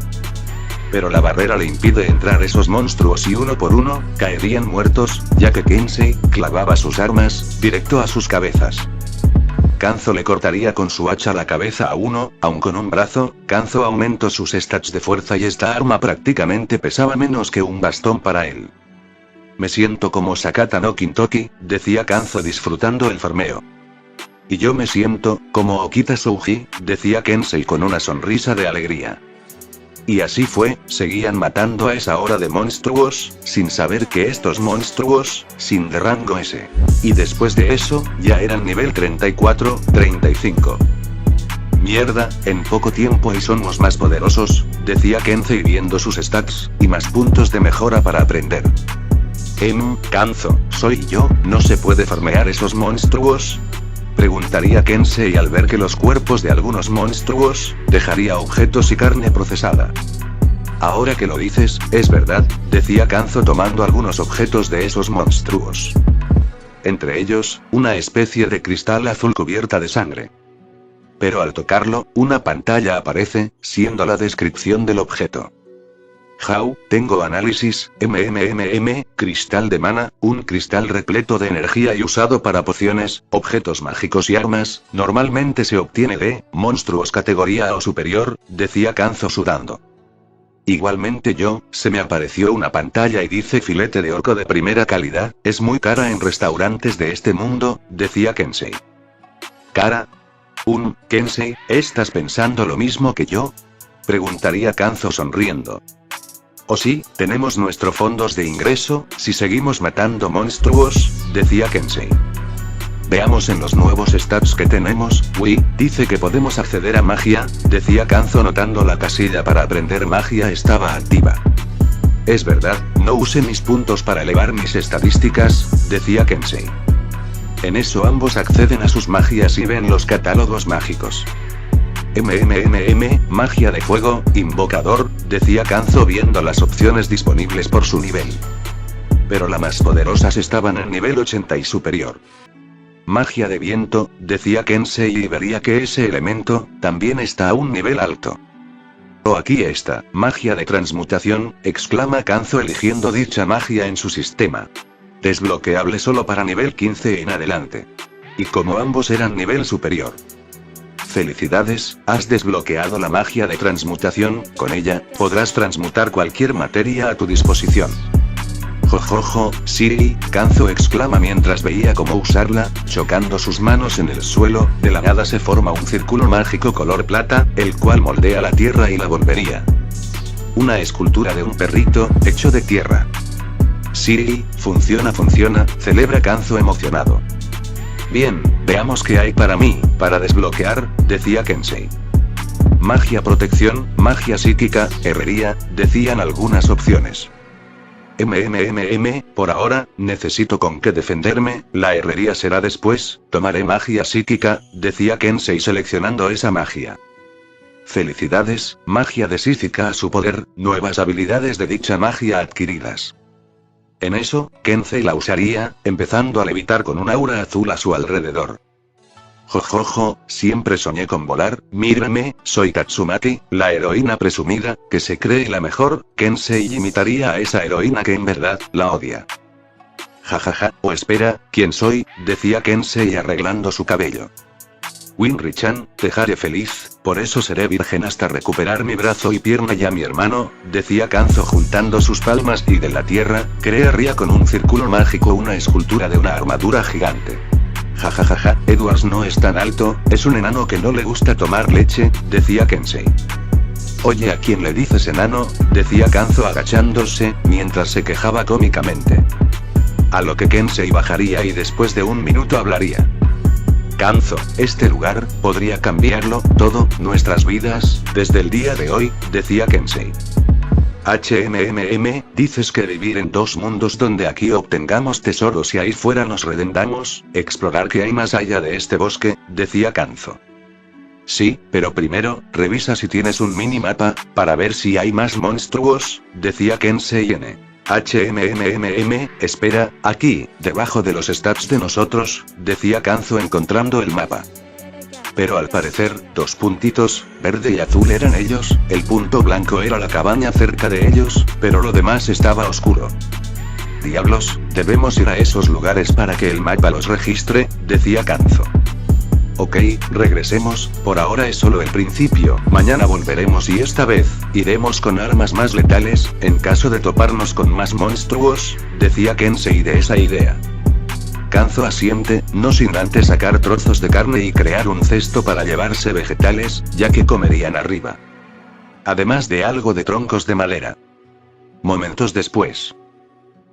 Pero la barrera le impide entrar esos monstruos y uno por uno, caerían muertos, ya que Kensei clavaba sus armas, directo a sus cabezas. Kanzo le cortaría con su hacha la cabeza a uno, aun con un brazo, Kanzo aumentó sus stats de fuerza y esta arma prácticamente pesaba menos que un bastón para él. Me siento como Sakata no Kintoki, decía Kanzo disfrutando el farmeo. Y yo me siento, como Okita Souji, decía Kensei con una sonrisa de alegría. Y así fue, seguían matando a esa hora de monstruos, sin saber que estos monstruos, sin de rango S. Y después de eso, ya eran nivel 34, 35. Mierda, en poco tiempo y somos más poderosos, decía Kensei viendo sus stats, y más puntos de mejora para aprender. Kanzo, soy yo, ¿no se puede farmear esos monstruos? Preguntaría Kensei al ver que los cuerpos de algunos monstruos, dejaría objetos y carne procesada. Ahora que lo dices, es verdad, decía Kanzo tomando algunos objetos de esos monstruos. Entre ellos, una especie de cristal azul cubierta de sangre. Pero al tocarlo, una pantalla aparece, siendo la descripción del objeto. Tengo análisis, cristal de mana, un cristal repleto de energía y usado para pociones, objetos mágicos y armas, normalmente se obtiene de monstruos categoría o superior, decía Kanzo sudando. Igualmente se me apareció una pantalla y dice filete de orco de primera calidad, es muy cara en restaurantes de este mundo, decía Kensei. ¿Cara? Kensei, ¿estás pensando lo mismo que yo? Preguntaría Kanzo sonriendo. O sí, tenemos nuestros fondos de ingreso, si seguimos matando monstruos, decía Kensei. Veamos en los nuevos stats que tenemos, dice que podemos acceder a magia, decía Kanzo notando la casilla para aprender magia estaba activa. Es verdad, no use mis puntos para elevar mis estadísticas, decía Kensei. En eso ambos acceden a sus magias y ven los catálogos mágicos. Magia de fuego, invocador, decía Kanzo viendo las opciones disponibles por su nivel. Pero las más poderosas estaban en nivel 80 y superior. Magia de viento, decía Kensei y vería que ese elemento, también está a un nivel alto. Aquí está, magia de transmutación, exclama Kanzo eligiendo dicha magia en su sistema. Desbloqueable solo para nivel 15 en adelante. Y como ambos eran nivel superior. Felicidades, has desbloqueado la magia de transmutación, con ella, podrás transmutar cualquier materia a tu disposición. Jojojo, sí, Kanzo exclama mientras veía cómo usarla, chocando sus manos en el suelo, de la nada se forma un círculo mágico color plata, el cual moldea la tierra y la volvería. Una escultura de un perrito, hecho de tierra. Sí, funciona, celebra Kanzo emocionado. Bien, veamos qué hay para mí, para desbloquear, decía Kensei. Magia protección, magia psíquica, herrería, decían algunas opciones. Por ahora, necesito con qué defenderme, la herrería será después, tomaré magia psíquica, decía Kensei seleccionando esa magia. Felicidades, magia de psíquica a su poder, nuevas habilidades de dicha magia adquiridas. En eso, Kensei la usaría, empezando a levitar con un aura azul a su alrededor. Jojojo, siempre soñé con volar, mírame, soy Tatsumaki, la heroína presumida, que se cree la mejor, Kensei imitaría a esa heroína que en verdad, la odia. Jajaja, espera, ¿quién soy? Decía Kensei arreglando su cabello. Winry-chan, te haré feliz, por eso seré virgen hasta recuperar mi brazo y pierna ya mi hermano, decía Kanzo juntando sus palmas y de la tierra, crearía con un círculo mágico una escultura de una armadura gigante. Jajajaja, Edwards no es tan alto, es un enano que no le gusta tomar leche, decía Kensei. Oye, ¿a quién le dices enano?, decía Kanzo agachándose, mientras se quejaba cómicamente. A lo que Kensei bajaría y después de un minuto hablaría. Kanzo, este lugar, podría cambiarlo, todo, nuestras vidas, desde el día de hoy, decía Kensei. Dices que vivir en dos mundos donde aquí obtengamos tesoros y ahí fuera nos redendamos, explorar qué hay más allá de este bosque, decía Kanzo. Sí, pero primero, revisa si tienes un minimapa, para ver si hay más monstruos, decía Kensei N. Espera, aquí, debajo de los stats de nosotros, decía Kanzo encontrando el mapa. Pero al parecer, dos puntitos, verde y azul eran ellos, el punto blanco era la cabaña cerca de ellos, pero lo demás estaba oscuro. Diablos, debemos ir a esos lugares para que el mapa los registre, decía Kanzo. Ok, regresemos, por ahora es solo el principio, mañana volveremos y esta vez, iremos con armas más letales, en caso de toparnos con más monstruos, decía Kensei de esa idea. Kanzo asiente, no sin antes sacar trozos de carne y crear un cesto para llevarse vegetales, ya que comerían arriba. Además de algo de troncos de madera. Momentos después.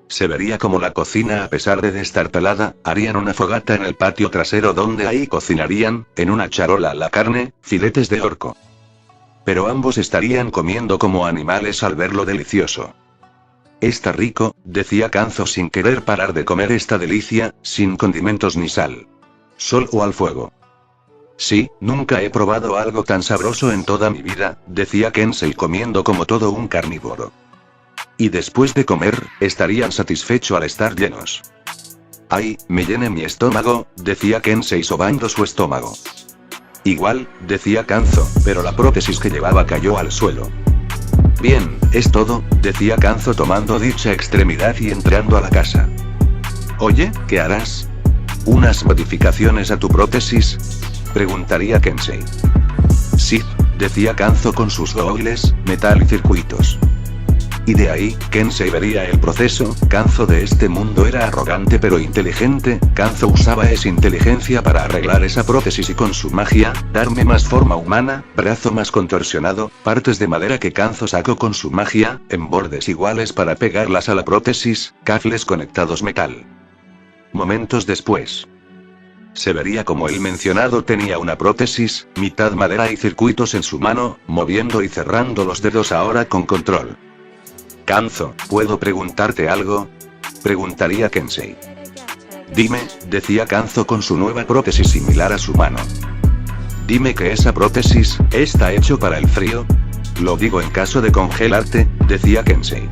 Se vería como la cocina, a pesar de destartalada, harían una fogata en el patio trasero donde ahí cocinarían, en una charola la carne, filetes de orco. Pero ambos estarían comiendo como animales al ver lo delicioso. Está rico, decía Kanzo sin querer parar de comer esta delicia, sin condimentos ni sal. Solo al fuego. Sí, nunca he probado algo tan sabroso en toda mi vida, decía Kensei comiendo como todo un carnívoro. Y después de comer, estarían satisfechos al estar llenos. Ay, me llené mi estómago, decía Kensei sobando su estómago. Igual, decía Kanzo, pero la prótesis que llevaba cayó al suelo. Bien, es todo, decía Kanzo tomando dicha extremidad y entrando a la casa. Oye, ¿qué harás? ¿Unas modificaciones a tu prótesis?, preguntaría Kensei. Sí, decía Kanzo con sus googles, metal y circuitos. Y de ahí, Kensei vería el proceso. Kanzo de este mundo era arrogante pero inteligente, Kanzo usaba esa inteligencia para arreglar esa prótesis y con su magia, darme más forma humana, brazo más contorsionado, partes de madera que Kanzo sacó con su magia, en bordes iguales para pegarlas a la prótesis, cables conectados metal. Momentos después. Se vería como el mencionado tenía una prótesis, mitad madera y circuitos en su mano, moviendo y cerrando los dedos ahora con control. Kanzo, ¿puedo preguntarte algo?, preguntaría Kensei. Dime, decía Kanzo con su nueva prótesis similar a su mano. Dime que esa prótesis, ¿está hecho para el frío? Lo digo en caso de congelarte, decía Kensei.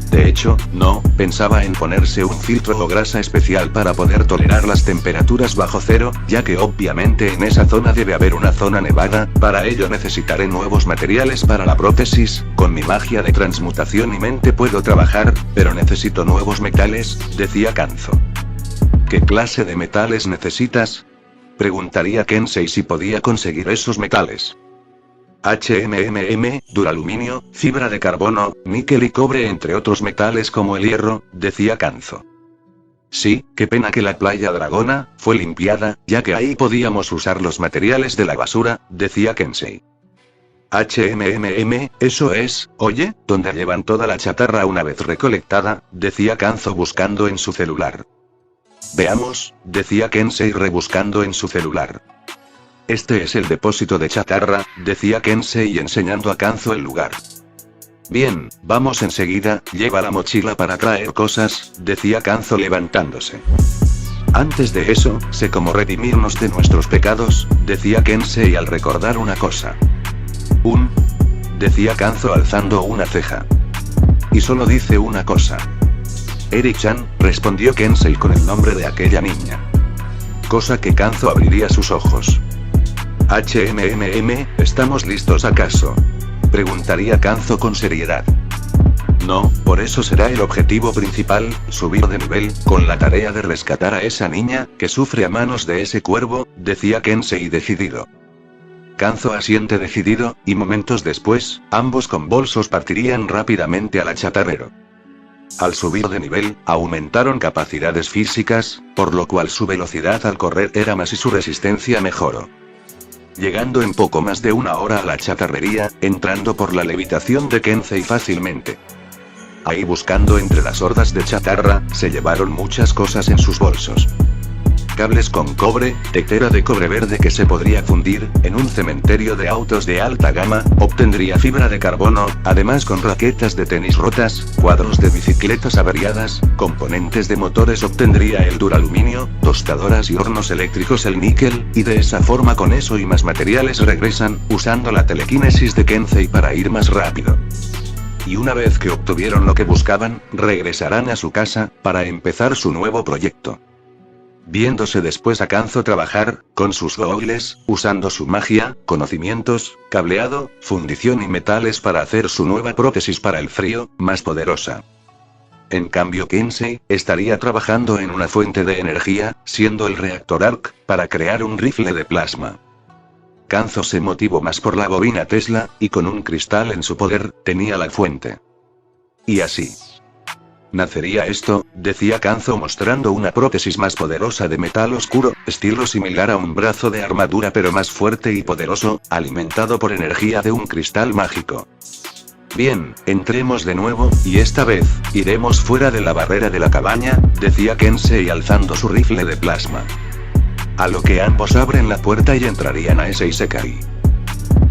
De hecho, no, pensaba en ponerse un filtro o grasa especial para poder tolerar las temperaturas bajo cero, ya que obviamente en esa zona debe haber una zona nevada, para ello necesitaré nuevos materiales para la prótesis, con mi magia de transmutación y mente puedo trabajar, pero necesito nuevos metales, decía Kanzo. ¿Qué clase de metales necesitas?, preguntaría Kensei si podía conseguir esos metales. Duraluminio, fibra de carbono, níquel y cobre entre otros metales como el hierro, decía Kanzo. Sí, qué pena que la playa Dragona fue limpiada, ya que ahí podíamos usar los materiales de la basura, decía Kensei. Eso es, oye, ¿dónde llevan toda la chatarra una vez recolectada?, decía Kanzo buscando en su celular. Veamos, decía Kensei rebuscando en su celular. Este es el depósito de chatarra, decía Kensei enseñando a Kanzo el lugar. Bien, vamos enseguida, lleva la mochila para traer cosas, decía Kanzo levantándose. Antes de eso, sé cómo redimirnos de nuestros pecados, decía Kensei al recordar una cosa. Decía Kanzo alzando una ceja. Y solo dice una cosa. Eri-chan, respondió Kensei con el nombre de aquella niña. Cosa que Kanzo abriría sus ojos. ¿Estamos listos acaso?, preguntaría Kanzo con seriedad. No, por eso será el objetivo principal, subir de nivel, con la tarea de rescatar a esa niña, que sufre a manos de ese cuervo, decía Kensei decidido. Kanzo asiente decidido, y momentos después, ambos convulsos partirían rápidamente al chatarrero. Al subir de nivel, aumentaron capacidades físicas, por lo cual su velocidad al correr era más y su resistencia mejoró. Llegando en poco más de una hora a la chatarrería, entrando por la levitación de Kensei fácilmente. Ahí buscando entre las hordas de chatarra, se llevaron muchas cosas en sus bolsos. Cables con cobre, tetera de cobre verde que se podría fundir, en un cementerio de autos de alta gama, obtendría fibra de carbono, además con raquetas de tenis rotas, cuadros de bicicletas averiadas, componentes de motores obtendría el duraluminio, tostadoras y hornos eléctricos el níquel, y de esa forma con eso y más materiales regresan, usando la telequinesis de Kensei para ir más rápido. Y una vez que obtuvieron lo que buscaban, regresarán a su casa, para empezar su nuevo proyecto. Viéndose después a Kanzo trabajar, con sus googles, usando su magia, conocimientos, cableado, fundición y metales para hacer su nueva prótesis para el frío, más poderosa. En cambio Kensei, estaría trabajando en una fuente de energía, siendo el reactor ARC, para crear un rifle de plasma. Kanzo se motivó más por la bobina Tesla, y con un cristal en su poder, tenía la fuente. Y así. Nacería esto, decía Kanzo mostrando una prótesis más poderosa de metal oscuro, estilo similar a un brazo de armadura pero más fuerte y poderoso, alimentado por energía de un cristal mágico. Bien, entremos de nuevo, y esta vez, iremos fuera de la barrera de la cabaña, decía Kensei alzando su rifle de plasma. A lo que ambos abren la puerta y entrarían a ese Isekai.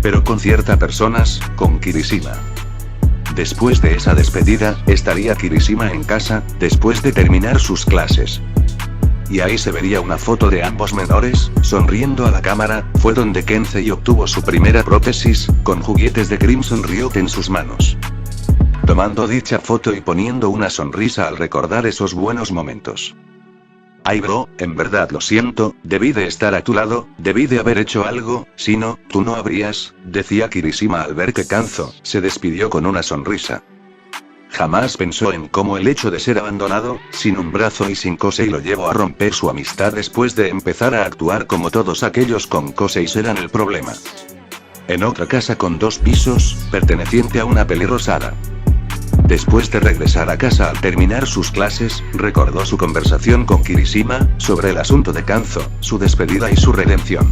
Pero con ciertas personas, con Kirishima. Después de esa despedida, estaría Kirishima en casa, después de terminar sus clases. Y ahí se vería una foto de ambos menores, sonriendo a la cámara, fue donde Kensei obtuvo su primera prótesis, con juguetes de Crimson Riot en sus manos. Tomando dicha foto y poniendo una sonrisa al recordar esos buenos momentos. Ay bro, en verdad lo siento, debí de estar a tu lado, debí de haber hecho algo, si no, tú no habrías, decía Kirishima al ver que Kanzo se despidió con una sonrisa. Jamás pensó en cómo el hecho de ser abandonado, sin un brazo y sin Kosei lo llevó a romper su amistad después de empezar a actuar como todos aquellos con Kosei eran el problema. En otra casa con 2 pisos, perteneciente a una pelirrosada. Después de regresar a casa al terminar sus clases, recordó su conversación con Kirishima, sobre el asunto de Kanzo, su despedida y su redención.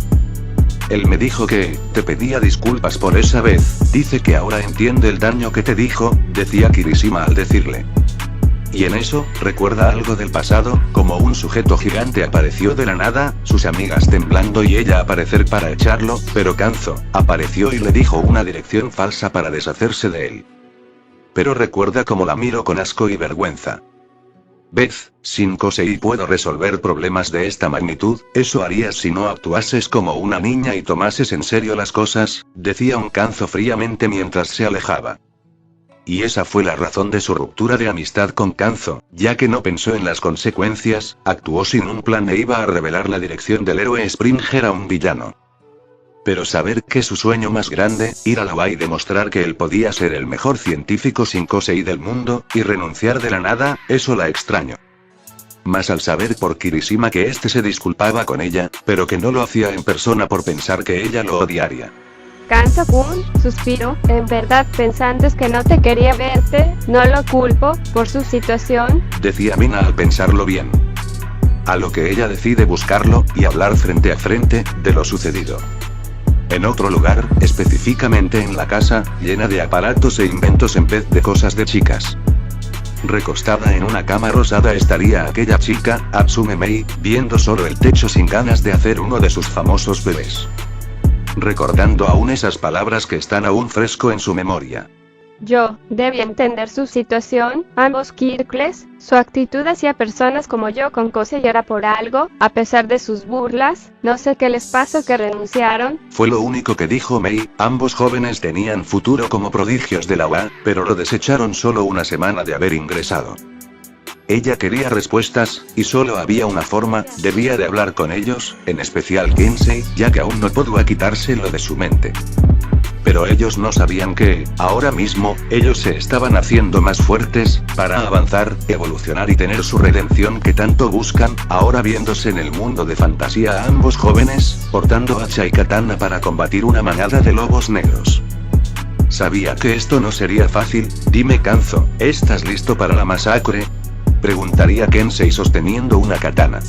Él me dijo que, te pedía disculpas por esa vez, dice que ahora entiende el daño que te dijo, decía Kirishima al decirle. Y en eso, recuerda algo del pasado, como un sujeto gigante apareció de la nada, sus amigas temblando y ella aparecer para echarlo, pero Kanzo, apareció y le dijo una dirección falsa para deshacerse de él. Pero recuerda cómo la miro con asco y vergüenza. Beth, sin Kosei puedo resolver problemas de esta magnitud, eso harías si no actuases como una niña y tomases en serio las cosas, decía un Kanzo fríamente mientras se alejaba. Y esa fue la razón de su ruptura de amistad con Kanzo, ya que no pensó en las consecuencias, actuó sin un plan e iba a revelar la dirección del héroe Springer a un villano. Pero saber que su sueño más grande, ir a la UA y demostrar que él podía ser el mejor científico sin Kosei del mundo, y renunciar de la nada, eso la extrañó. Más al saber por Kirishima que este se disculpaba con ella, pero que no lo hacía en persona por pensar que ella lo odiaría. Kanzo-kun, suspiro, en verdad pensantes que no te quería verte, no lo culpo, por su situación, decía Mina al pensarlo bien. A lo que ella decide buscarlo, y hablar frente a frente, de lo sucedido. En otro lugar, específicamente en la casa, llena de aparatos e inventos en vez de cosas de chicas. Recostada en una cama rosada estaría aquella chica, Atsume Mei, viendo solo el techo sin ganas de hacer uno de sus famosos bebés. Recordando aún esas palabras que están aún fresco en su memoria. Yo, debí entender su situación, ambos Kirkles, su actitud hacia personas como yo con Kosei era por algo, a pesar de sus burlas, no sé qué les pasó que renunciaron. Fue lo único que dijo Mei, ambos jóvenes tenían futuro como prodigios de la UA, pero lo desecharon solo una semana de haber ingresado. Ella quería respuestas, y solo había una forma, debía de hablar con ellos, en especial Kensei, ya que aún no podía quitárselo de su mente. Pero ellos no sabían que, ahora mismo, ellos se estaban haciendo más fuertes, para avanzar, evolucionar y tener su redención que tanto buscan, ahora viéndose en el mundo de fantasía a ambos jóvenes, portando hacha y katana para combatir una manada de lobos negros. Sabía que esto no sería fácil. Dime Kanzo, ¿estás listo para la masacre? Preguntaría Kensei sosteniendo una katana.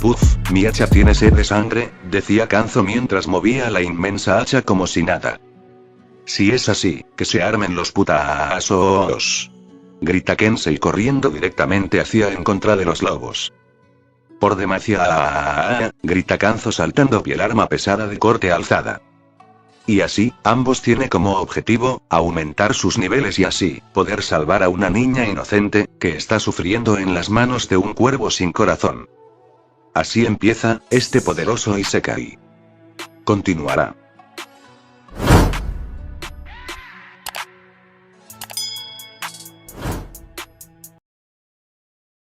Puf, mi hacha tiene sed de sangre, decía Kanzo mientras movía la inmensa hacha como si nada. Si es así, que se armen los putazos. Grita Kensei corriendo directamente hacia en contra de los lobos. Por demasiado, grita Kanzo saltando pie el arma pesada de corte alzada. Y así, ambos tienen como objetivo, aumentar sus niveles y así, poder salvar a una niña inocente, que está sufriendo en las manos de un cuervo sin corazón. Así empieza, este poderoso Isekai. Continuará.